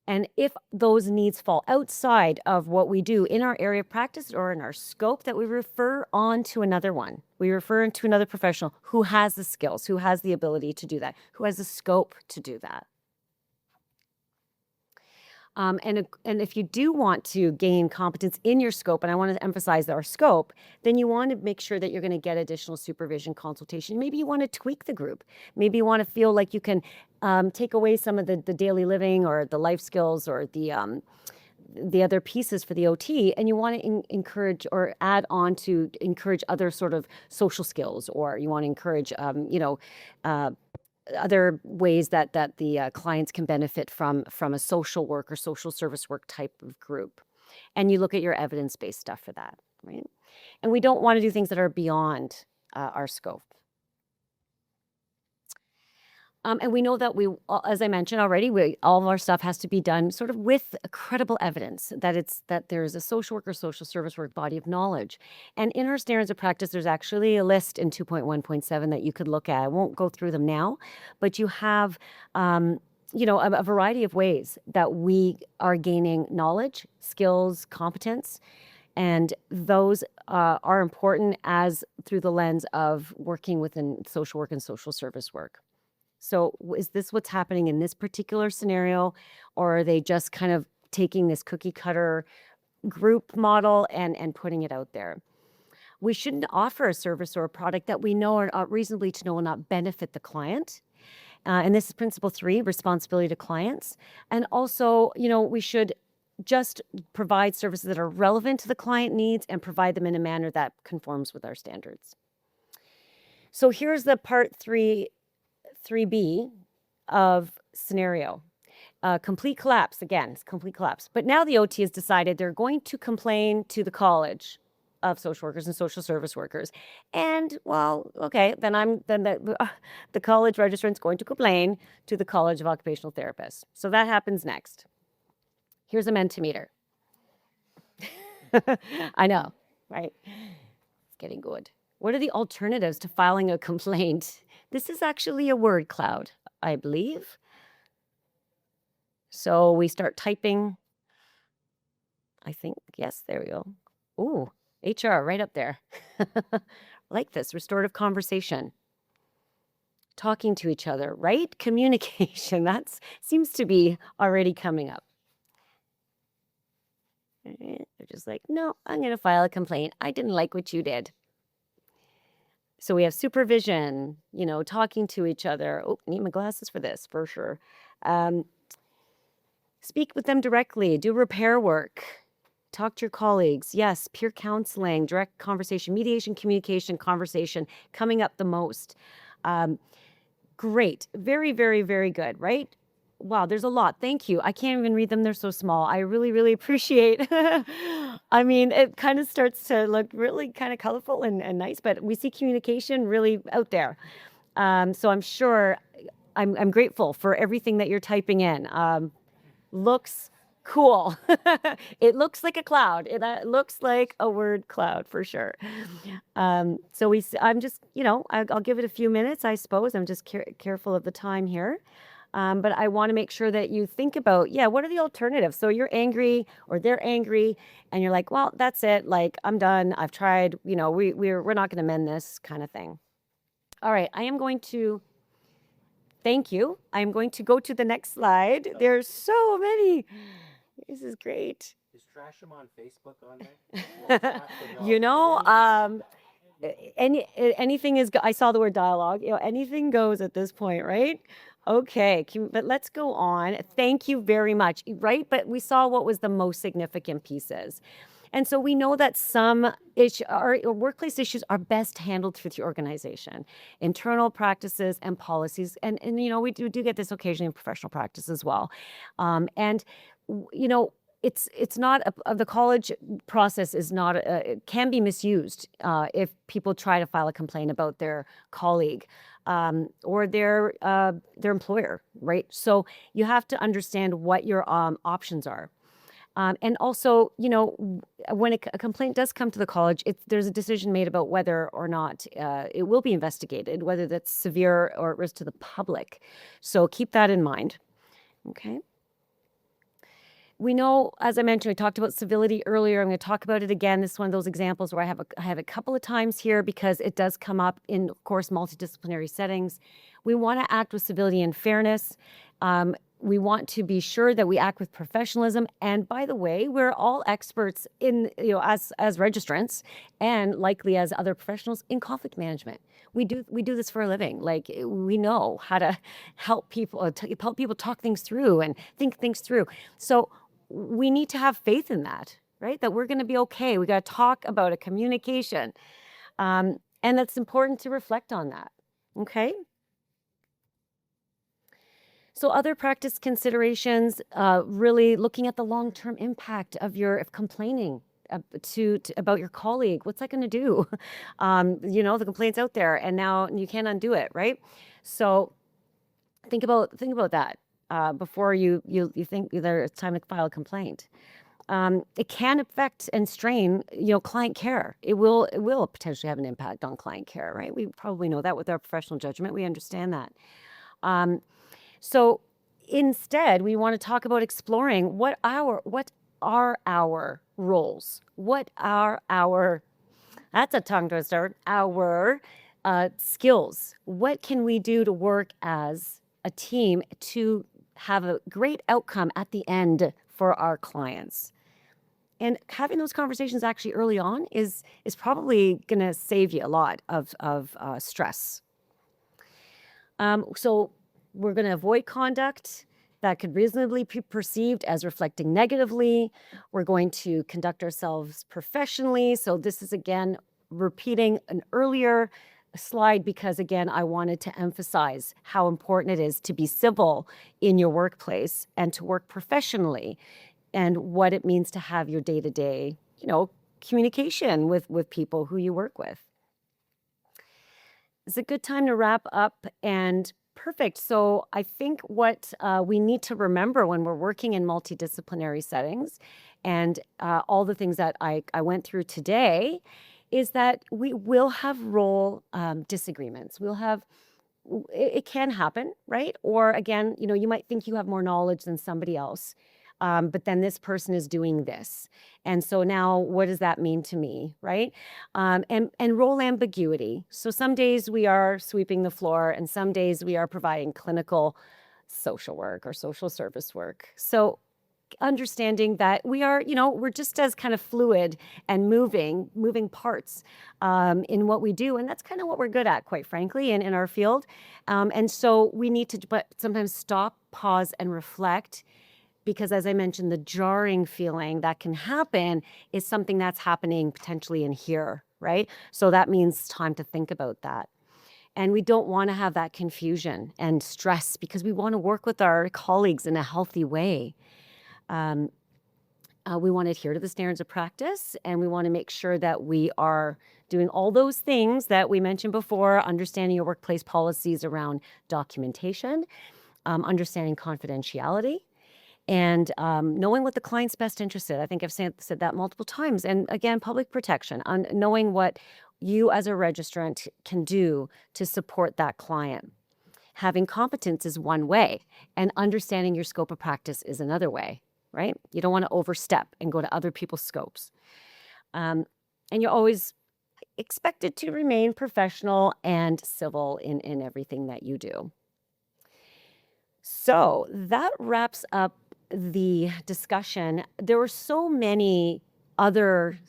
And if those needs fall outside of what we do in our area of practice or in our scope, that we refer on to another one. We refer to another professional who has the skills, who has the ability to do that, who has the scope to do that. And if you do want to gain competence in your scope, and I want to emphasize our scope, then you want to make sure that you're going to get additional supervision, consultation. Maybe you want to tweak the group. Maybe you want to feel like you can take away some of the daily living or the life skills or the other pieces for the OT, and you want to encourage or add on to encourage other sort of social skills, or you want to encourage, other ways that the clients can benefit from a social work or social service work type of group. And you look at your evidence-based stuff for that, right? And we don't want to do things that are beyond our scope. And we know that as I mentioned already, all of our stuff has to be done sort of with credible evidence that there's a social work or social service work body of knowledge. And in our standards of practice, there's actually a list in 2.1.7 that you could look at. I won't go through them now, but you have a variety of ways that we are gaining knowledge, skills, competence And those are important as through the lens of working within social work and social service work. So is this what's happening in this particular scenario, or are they just kind of taking this cookie cutter group model and putting it out there? We shouldn't offer a service or a product that we know or reasonably to know will not benefit the client. And this is principle 3, responsibility to clients. And also, we should just provide services that are relevant to the client needs and provide them in a manner that conforms with our standards. So here's the part 3B of scenario. Complete collapse. Again, it's complete collapse. But now the OT has decided they're going to complain to the College of Social Workers and Social Service Workers. And, well, okay, then the college registrant's going to complain to the College of Occupational Therapists. So that happens next. Here's a Mentimeter. I know, right? It's getting good. What are the alternatives to filing a complaint? This is actually a word cloud, I believe. So we start typing. I think, yes, there we go. Ooh, HR right up there. Like this, restorative conversation. Talking to each other, right? Communication, that seems to be already coming up. They're just like, no, I'm going to file a complaint. I didn't like what you did. So we have supervision, talking to each other. Oh, I need my glasses for this, for sure. Speak with them directly. Do repair work. Talk to your colleagues. Yes, peer counseling, direct conversation, mediation, communication, conversation, coming up the most. Great. Very, very, very good, right? Wow, there's a lot. Thank you. I can't even read them. They're so small. I really, really appreciate. I mean, it kind of starts to look really kind of colorful and nice, but we see communication really out there. So I'm sure I'm grateful for everything that you're typing in. Looks cool. It looks like a cloud. It looks like a word cloud for sure. So I'm just, I'll give it a few minutes, I suppose. I'm just careful of the time here. But I want to make sure that you think about, what are the alternatives? So you're angry or they're angry and you're like, well, that's it. Like, I'm done. I've tried, we're not going to mend this kind of thing. All right. I am going to thank you. I'm going to go to the next slide. There's so many. This is great. Is Trasham on Facebook on there? Anything is, I saw the word dialogue, anything goes at this point, right? Okay, but let's go on. Thank you very much, right? But we saw what was the most significant pieces. And so we know that some workplace issues are best handled through the organization, internal practices and policies. And we do get this occasionally in professional practice as well. It's not the college process is not it can be misused if people try to file a complaint about their colleague or their employer, right? So you have to understand what your options are. And also, when a complaint does come to the college, there's a decision made about whether or not it will be investigated, whether that's severe or at risk to the public. So keep that in mind. Okay. We know, as I mentioned, we talked about civility earlier. I'm going to talk about it again. This is one of those examples where I have a couple of times here because it does come up in, of course, multidisciplinary settings. We want to act with civility and fairness. We want to be sure that we act with professionalism. And by the way, we're all experts in, as registrants and likely as other professionals in conflict management. We do this for a living. Like, we know how to help people talk things through and think things through. So we need to have faith in that, right? That we're going to be okay. We got to talk about a communication. And that's important to reflect on that. Okay. So other practice considerations, really looking at the long-term impact of complaining about your colleague. What's that going to do? The complaint's out there and now you can't undo it, right? So think about that before you think it's time to file a complaint. It can affect and strain, client care. It will potentially have an impact on client care, right? We probably know that with our professional judgment. We understand that. So instead, we want to talk about exploring what are our roles? What are that's a tongue twister, our skills? What can we do to work as a team to have a great outcome at the end for our clients? And having those conversations actually early on is probably going to save you a lot of stress. So we're going to avoid conduct that could reasonably be perceived as reflecting negatively. We're going to conduct ourselves professionally. So this is, again, repeating an earlier slide because, again, I wanted to emphasize how important it is to be civil in your workplace and to work professionally, and what it means to have your day-to-day, communication with people who you work with. It's a good time to wrap up, and perfect. So I think what we need to remember when we're working in multidisciplinary settings, and all the things that I went through today, is that we will have role disagreements. It can happen, right? Or again, you might think you have more knowledge than somebody else. But then this person is doing this. And so now what does that mean to me, right? And role ambiguity. So some days we are sweeping the floor and some days we are providing clinical social work or social service work. So understanding that we are, we're just as kind of fluid and moving parts in what we do. And that's kind of what we're good at, quite frankly, in our field. And so we need to, but sometimes stop, pause, and reflect. Because as I mentioned, the jarring feeling that can happen is something that's happening potentially in here, right? So that means time to think about that. And we don't want to have that confusion and stress because we want to work with our colleagues in a healthy way. We want to adhere to the standards of practice, and we want to make sure that we are doing all those things that we mentioned before, understanding your workplace policies around documentation, understanding confidentiality, and knowing what the client's best interest is. I think I've said that multiple times. And again, public protection, on knowing what you as a registrant can do to support that client. Having competence is one way, and understanding your scope of practice is another way, right? You don't want to overstep and go to other people's scopes. And you're always expected to remain professional and civil in everything that you do. So that wraps up the discussion. There were so many other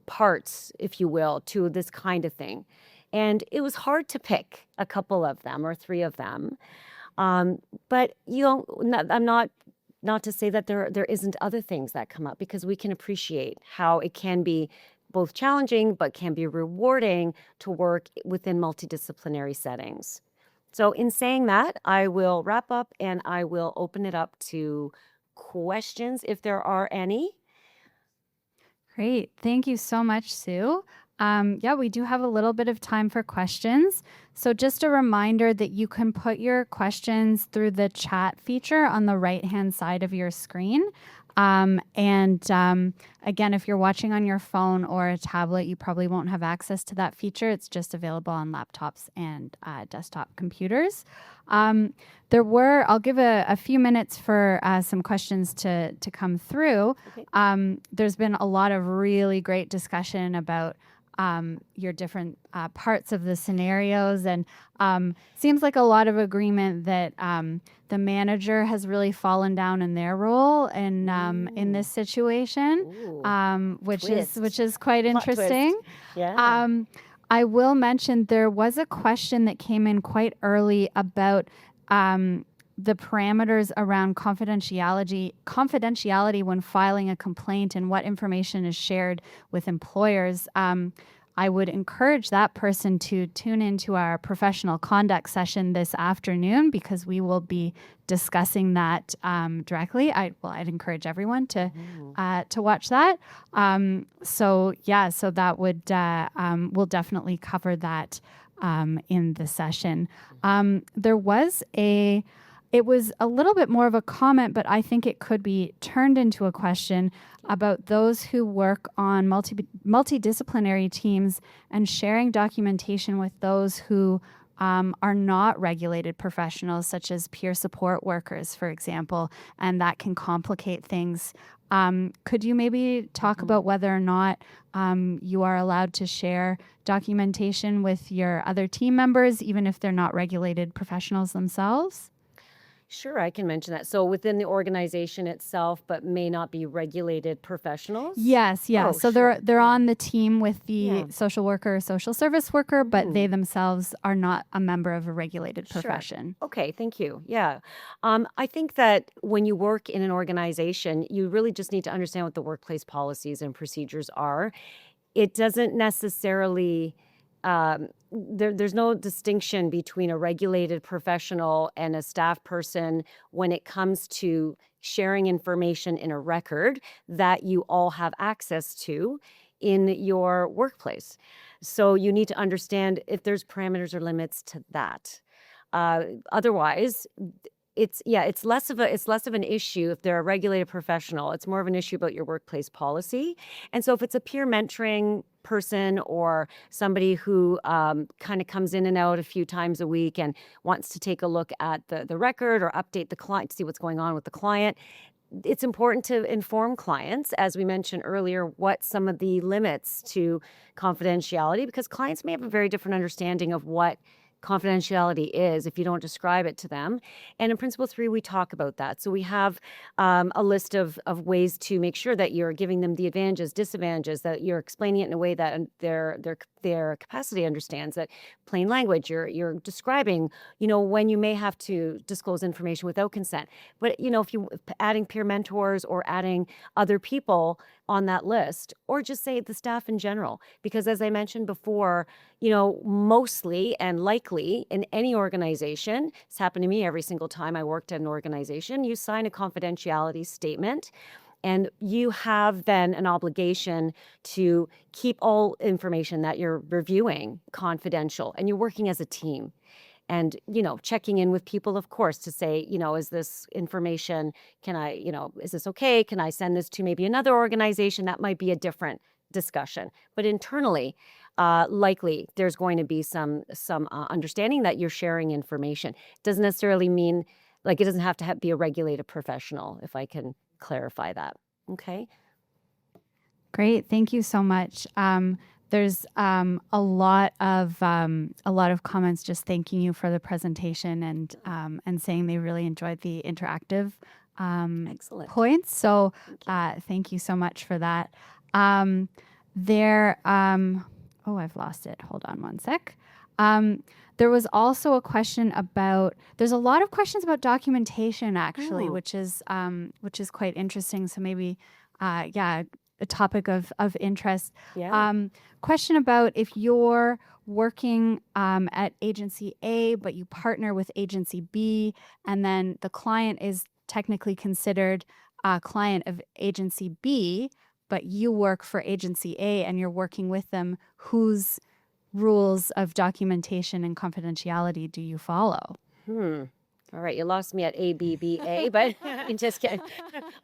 parts, if you will, to this kind of thing. And it was hard to pick a couple of them or three of them. But, I'm not to say that there isn't other things that come up, because we can appreciate how it can be both challenging but can be rewarding to work within multidisciplinary settings. So in saying that, I will wrap up and I will open it up to questions if there are any. Great. Thank you so much, Sue. We do have a little bit of time for questions. So just a reminder that you can put your questions through the chat feature on the right-hand side of your screen. Again, if you're watching on your phone or a tablet, you probably won't have access to that feature. It's just available on laptops and desktop computers. I'll give a few minutes for some questions to come through. Okay. There's been a lot of really great discussion about your different parts of the scenarios, and seems like a lot of agreement that the manager has really fallen down in their role in this situation, which is quite interesting. Yeah. I will mention there was a question that came in quite early about the parameters around confidentiality when filing a complaint and what information is shared with employers. I would encourage that person to tune into our professional conduct session this afternoon, because we will be discussing that directly. I'd encourage everyone to watch that. So that would we'll definitely cover that in the session. It was a little bit more of a comment, but I think it could be turned into a question about those who work on multidisciplinary teams and sharing documentation with those who are not regulated professionals, such as peer support workers, for example, and that can complicate things. Could you maybe talk about whether or not you are allowed to share documentation with your other team members, even if they're not regulated professionals themselves? Sure, I can mention that. So within the organization itself, but may not be regulated professionals? Yes, yeah. Oh, So sure. they're on the team with the Yeah. social worker or social service worker, but they Mhm. themselves are not a member of a regulated Sure. profession. Okay, thank you. Yeah. I think that when you work in an organization, you really just need to understand what the workplace policies and procedures are. It doesn't necessarily, there's no distinction between a regulated professional and a staff person when it comes to sharing information in a record that you all have access to in your workplace. So you need to understand if there's parameters or limits to that. Otherwise, it's less of an issue if they're a regulated professional. It's more of an issue about your workplace policy. And so if it's a peer mentoring person or somebody who kind of comes in and out a few times a week and wants to take a look at the record or update the client to see what's going on with the client, it's important to inform clients, as we mentioned earlier, what some of the limits to confidentiality, because clients may have a very different understanding of what confidentiality is if you don't describe it to them. And in Principle 3, we talk about that. So we have a list of ways to make sure that you're giving them the advantages, disadvantages, that you're explaining it in a way that their capacity understands, that plain language, you're describing, when you may have to disclose information without consent. But, if you adding peer mentors or adding other people on that list, or just say the staff in general, because as I mentioned before, mostly and likely in any organization, it's happened to me every single time I worked at an organization, you sign a confidentiality statement. And you have then an obligation to keep all information that you're reviewing confidential, and you're working as a team. And, checking in with people, of course, to say, is this information, is this okay? Can I send this to maybe another organization? That might be a different discussion. But internally, likely there's going to be some understanding that you're sharing information. Doesn't necessarily mean, like, it doesn't have to be a regulated professional, if I can clarify that. Okay. Great, thank you so much. There's a lot of comments just thanking you for the presentation and saying they really enjoyed the interactive Excellent. points. So thank you so much for that. I've lost it. Hold on one sec. There was also a question about. There's a lot of questions about documentation, actually, which is quite interesting. So maybe, a topic of interest. Yeah. Question about if you're working at agency A, but you partner with agency B, and then the client is technically considered a client of agency B, but you work for agency A and you're working with them, whose rules of documentation and confidentiality do you follow? All right, you lost me at A, B, B, A, but I'm just kidding.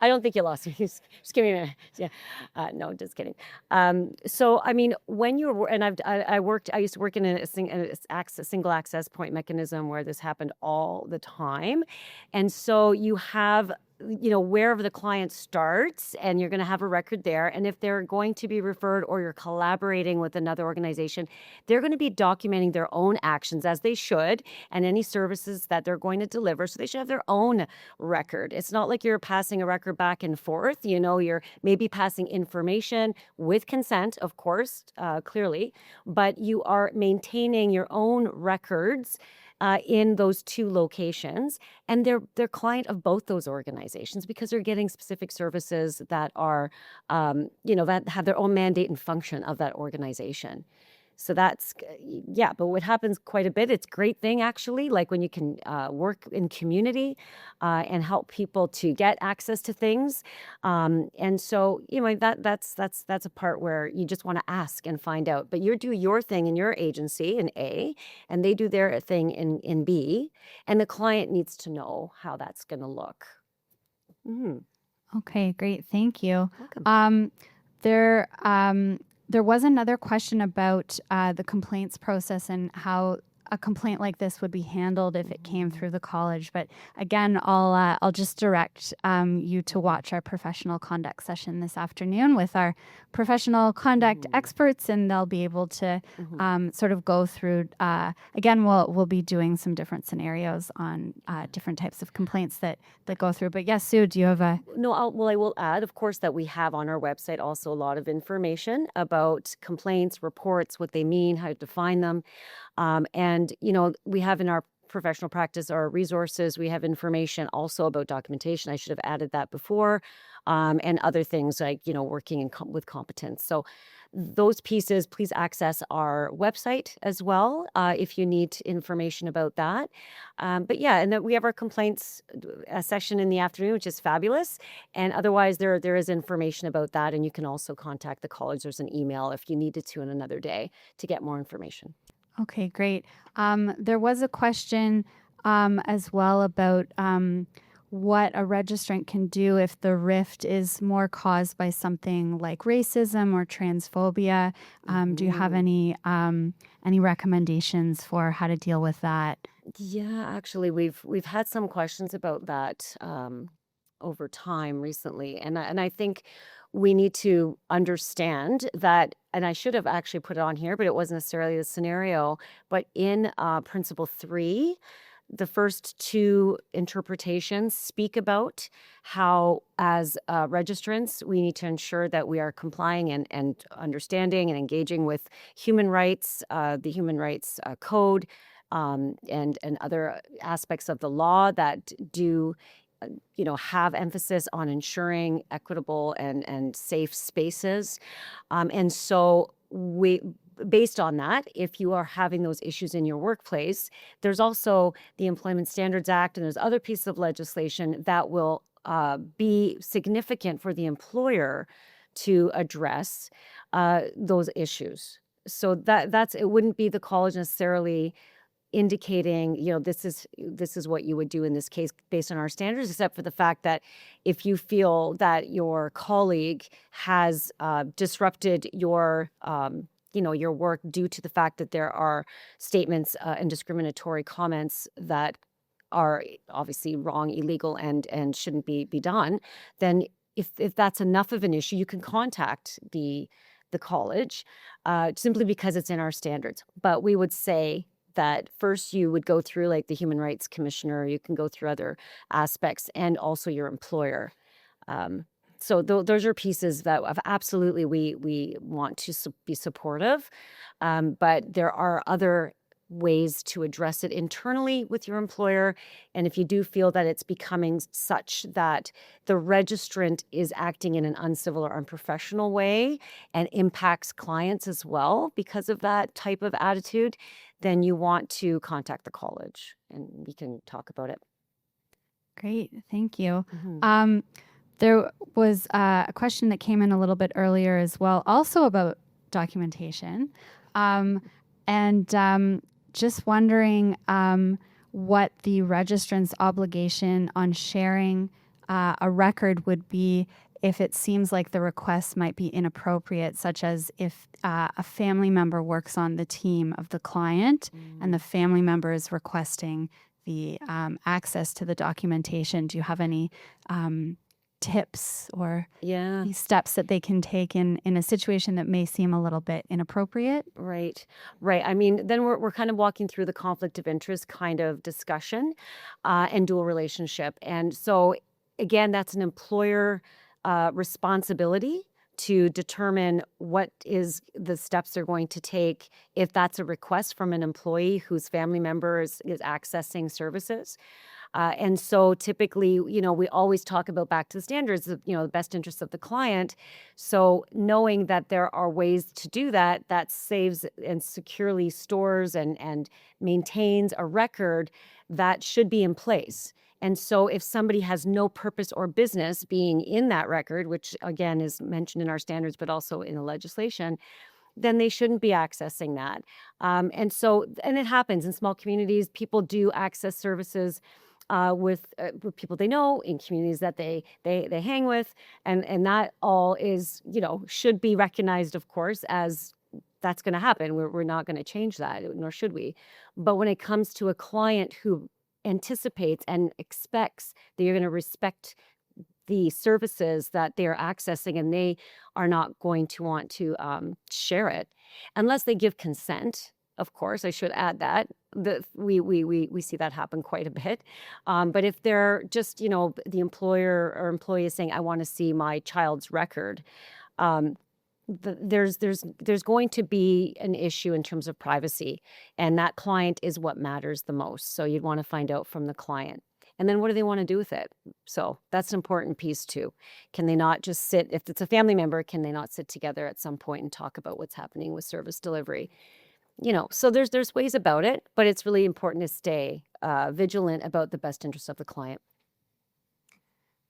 I don't think you lost me. Just give me a minute. Yeah, no, just kidding. So, I mean, when you're, and I used to work in a single access point mechanism where this happened all the time, and so you have, wherever the client starts, and you're going to have a record there. And if they're going to be referred or you're collaborating with another organization, they're going to be documenting their own actions, as they should, and any services that they're going to deliver. So they should have their own record. It's not like you're passing a record back and forth. You're maybe passing information with consent, of course, clearly, but you are maintaining your own records in those two locations, and they're client of both those organizations because they're getting specific services that are, that have their own mandate and function of that organization. So that's, yeah, but what happens quite a bit, it's a great thing actually, like when you can work in community and help people to get access to things. And so, that's a part where you just want to ask and find out. But you do your thing in your agency in A, and they do their thing in B, and the client needs to know how that's going to look. Okay, great. Thank you. Welcome. There was another question about the complaints process and how a complaint like this would be handled if it came through the college. But again, I'll just direct you to watch our professional conduct session this afternoon with our professional conduct experts, and they'll be able to sort of go through. Again, we'll be doing some different scenarios on different types of complaints that go through. But yes, Sue, do you have a? No, I will add, of course, that we have on our website also a lot of information about complaints, reports, what they mean, how to define them. And, we have in our professional practice our resources. We have information also about documentation. I should have added that before. And other things like, working with competence. So those pieces, please access our website as well if you need information about that. But yeah, and then we have our complaints session in the afternoon, which is fabulous. And otherwise, there is information about that. And you can also contact the college. There's an email if you needed to in another day to get more information. Okay, great. There was a question as well about what a registrant can do if the rift is more caused by something like racism or transphobia. Do you have any recommendations for how to deal with that? Yeah, actually, we've had some questions about that over time recently, and I think we need to understand that. And I should have actually put it on here, but it wasn't necessarily the scenario. But in Principle 3, the first two interpretations speak about how, as registrants, we need to ensure that we are complying and understanding and engaging with human rights, the Human Rights Code, and other aspects of the law that do have emphasis on ensuring equitable and safe spaces. And so based on that, if you are having those issues in your workplace, there's also the Employment Standards Act, and there's other pieces of legislation that will be significant for the employer to address those issues. So it wouldn't be the college necessarily indicating, this is what you would do in this case based on our standards, except for the fact that if you feel that your colleague has disrupted your your work due to the fact that there are statements and discriminatory comments that are obviously wrong, illegal, and shouldn't be done, then if that's enough of an issue, you can contact the college simply because it's in our standards. But we would say that first you would go through like the Human Rights Commissioner, you can go through other aspects, and also your employer. So those are pieces that absolutely we want to be supportive, but there are other ways to address it internally with your employer. And if you do feel that it's becoming such that the registrant is acting in an uncivil or unprofessional way and impacts clients as well because of that type of attitude, then you want to contact the college and we can talk about it. Great, thank you. There was a question that came in a little bit earlier as well, also about documentation. And just wondering what the registrant's obligation on sharing a record would be if it seems like the request might be inappropriate, such as if a family member works on the team of the client and the family member is requesting the access to the documentation. Do you have any tips or steps that they can take in a situation that may seem a little bit inappropriate? Right. I mean, then we're kind of walking through the conflict of interest kind of discussion and dual relationship. And so, again, that's an employer responsibility to determine what is the steps they're going to take if that's a request from an employee whose family member is accessing services. And so typically, we always talk about back to the standards, the best interests of the client. So knowing that there are ways to do that, that saves and securely stores and maintains a record that should be in place. And so if somebody has no purpose or business being in that record, which again is mentioned in our standards, but also in the legislation, then they shouldn't be accessing that. And it happens in small communities. People do access services with people they know in communities that they hang with, and that all is should be recognized, of course, as that's going to happen. We're not going to change that, nor should we. But when it comes to a client who anticipates and expects that you're going to respect the services that they're accessing, and they are not going to want to share it unless they give consent. Of course, I should add that we see that happen quite a bit. But if they're just, the employer or employee is saying, "I want to see my child's record," um, there's going to be an issue in terms of privacy, and that client is what matters the most. So you'd want to find out from the client. And then what do they want to do with it? So that's an important piece too. Can they not just sit, if it's a family member, can they not sit together at some point and talk about what's happening with service delivery? So there's ways about it, but it's really important to stay vigilant about the best interest of the client.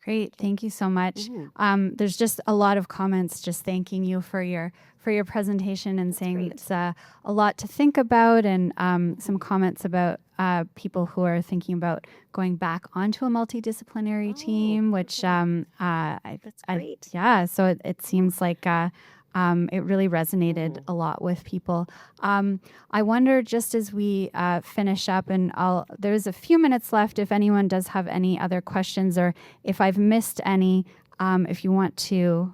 Great. Thank you so much. Mhm. There's just a lot of comments just thanking you for your presentation and saying great. it's a lot to think about, and some comments about people who are thinking about going back onto a multidisciplinary team, which That's great. yeah, so it seems like it really resonated Mhm. a lot with people. I wonder, just as we finish up, and there's a few minutes left, if anyone does have any other questions, or if I've missed any, if you want to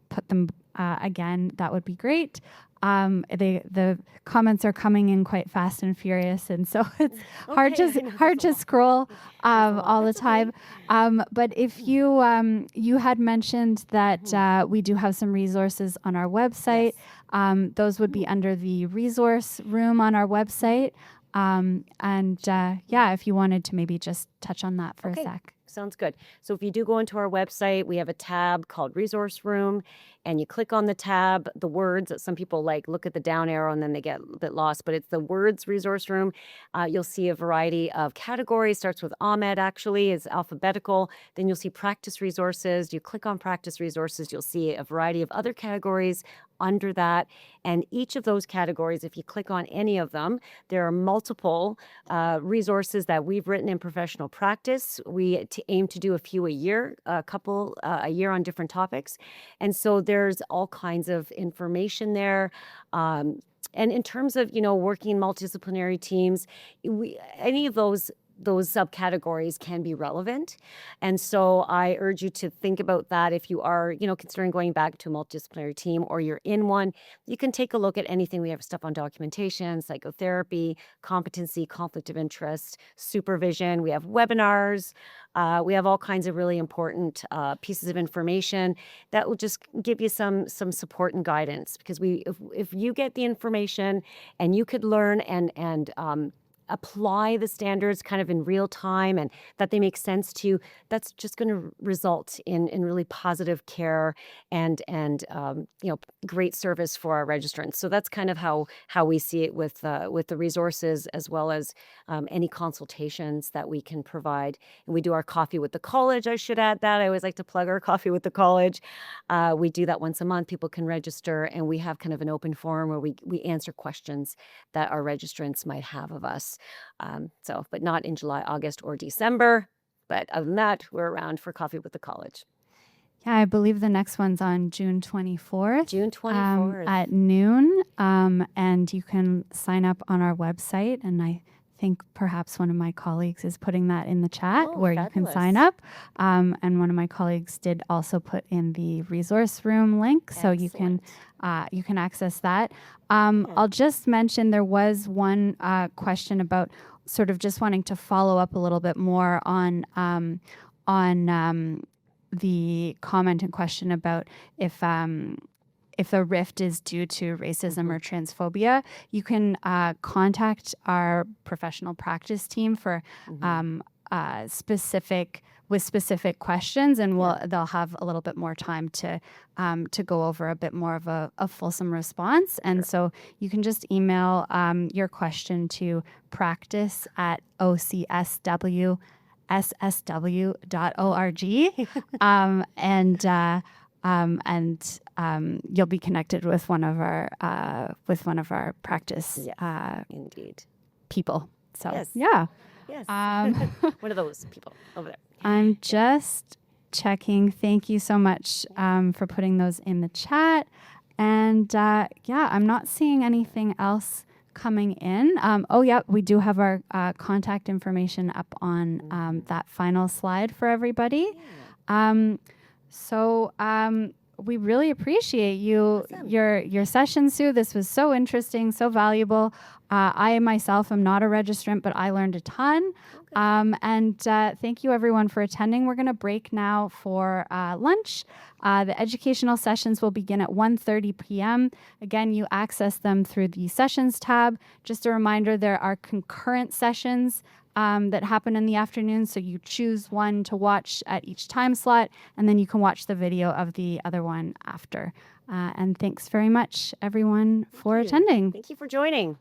put them again, that would be great. The comments are coming in quite fast and furious, and so it's hard Okay, I to know, hard there's a to lot. scroll There's a lot. all the That's okay. time. But if you had mentioned that we do have some resources on our website, Yes. those would be under the resource room on our website. And yeah, if you wanted to maybe just touch on that for a Okay. sec. Sounds good. So if you do go into our website, we have a tab called Resource Room, and you click on the tab, the words that some people look at the down arrow and then they get a bit lost, but it's the words Resource Room. You'll see a variety of categories. Starts with Ahmed, actually, is alphabetical. Then you'll see practice resources. You click on practice resources, you'll see a variety of other categories under that. And each of those categories, if you click on any of them, there are multiple resources that we've written in professional practice. We aim to do a few a year, a couple a year on different topics. And so there's all kinds of information there. And in terms of, working in multidisciplinary teams, any of those subcategories can be relevant. And so I urge you to think about that if you are, considering going back to a multidisciplinary team, or you're in one. You can take a look at anything. We have stuff on documentation, psychotherapy, competency, conflict of interest, supervision. We have webinars. We have all kinds of really important pieces of information that will just give you some support and guidance, because if you get the information and you could learn and apply the standards kind of in real time, and that they make sense to you, that's just going to result in really positive care and great service for our registrants. So that's kind of how we see it with the resources, as well as any consultations that we can provide. And we do our coffee with the college. I should add that. I always like to plug our coffee with the college. We do that once a month. People can register, and we have kind of an open forum where we answer questions that our registrants might have of us. But not in July, August, or December. But other than that, we're around for coffee with the college. Yeah, I believe the next one's on June 24th. June 24th. At noon. And you can sign up on our website. And I think perhaps one of my colleagues is putting that in the chat where you can sign fabulous. up. And one of my colleagues did also put in the resource room link, so you can access that. I'll just mention there was one question about sort of just wanting to follow up a little bit more on the comment and question about if the rift is due to racism or transphobia. You can contact our professional practice team for specific questions, and they'll have a little bit more time to go over a bit more of a fulsome response. And so you can just email your question to practice@ocswssw.org, and you'll be connected with one of our practice Indeed. people. So Yes. yeah. Yes. One of those people over there. I'm just checking. Thank you so much for putting those in the chat. And yeah, I'm not seeing anything else coming in. Oh, yeah, we do have our contact information up on that final slide for everybody. So we really appreciate you, Awesome. your session, Sue. This was so interesting, so valuable. I myself am not a registrant, but I learned a ton. And thank you everyone for attending. We're going to break now for lunch. The educational sessions will begin at 1:30 p.m. Again, you access them through the sessions tab. Just a reminder, there are concurrent sessions that happen in the afternoon. So you choose one to watch at each time slot, and then you can watch the video of the other one after. And thanks very much, everyone, for attending. Thank you for joining.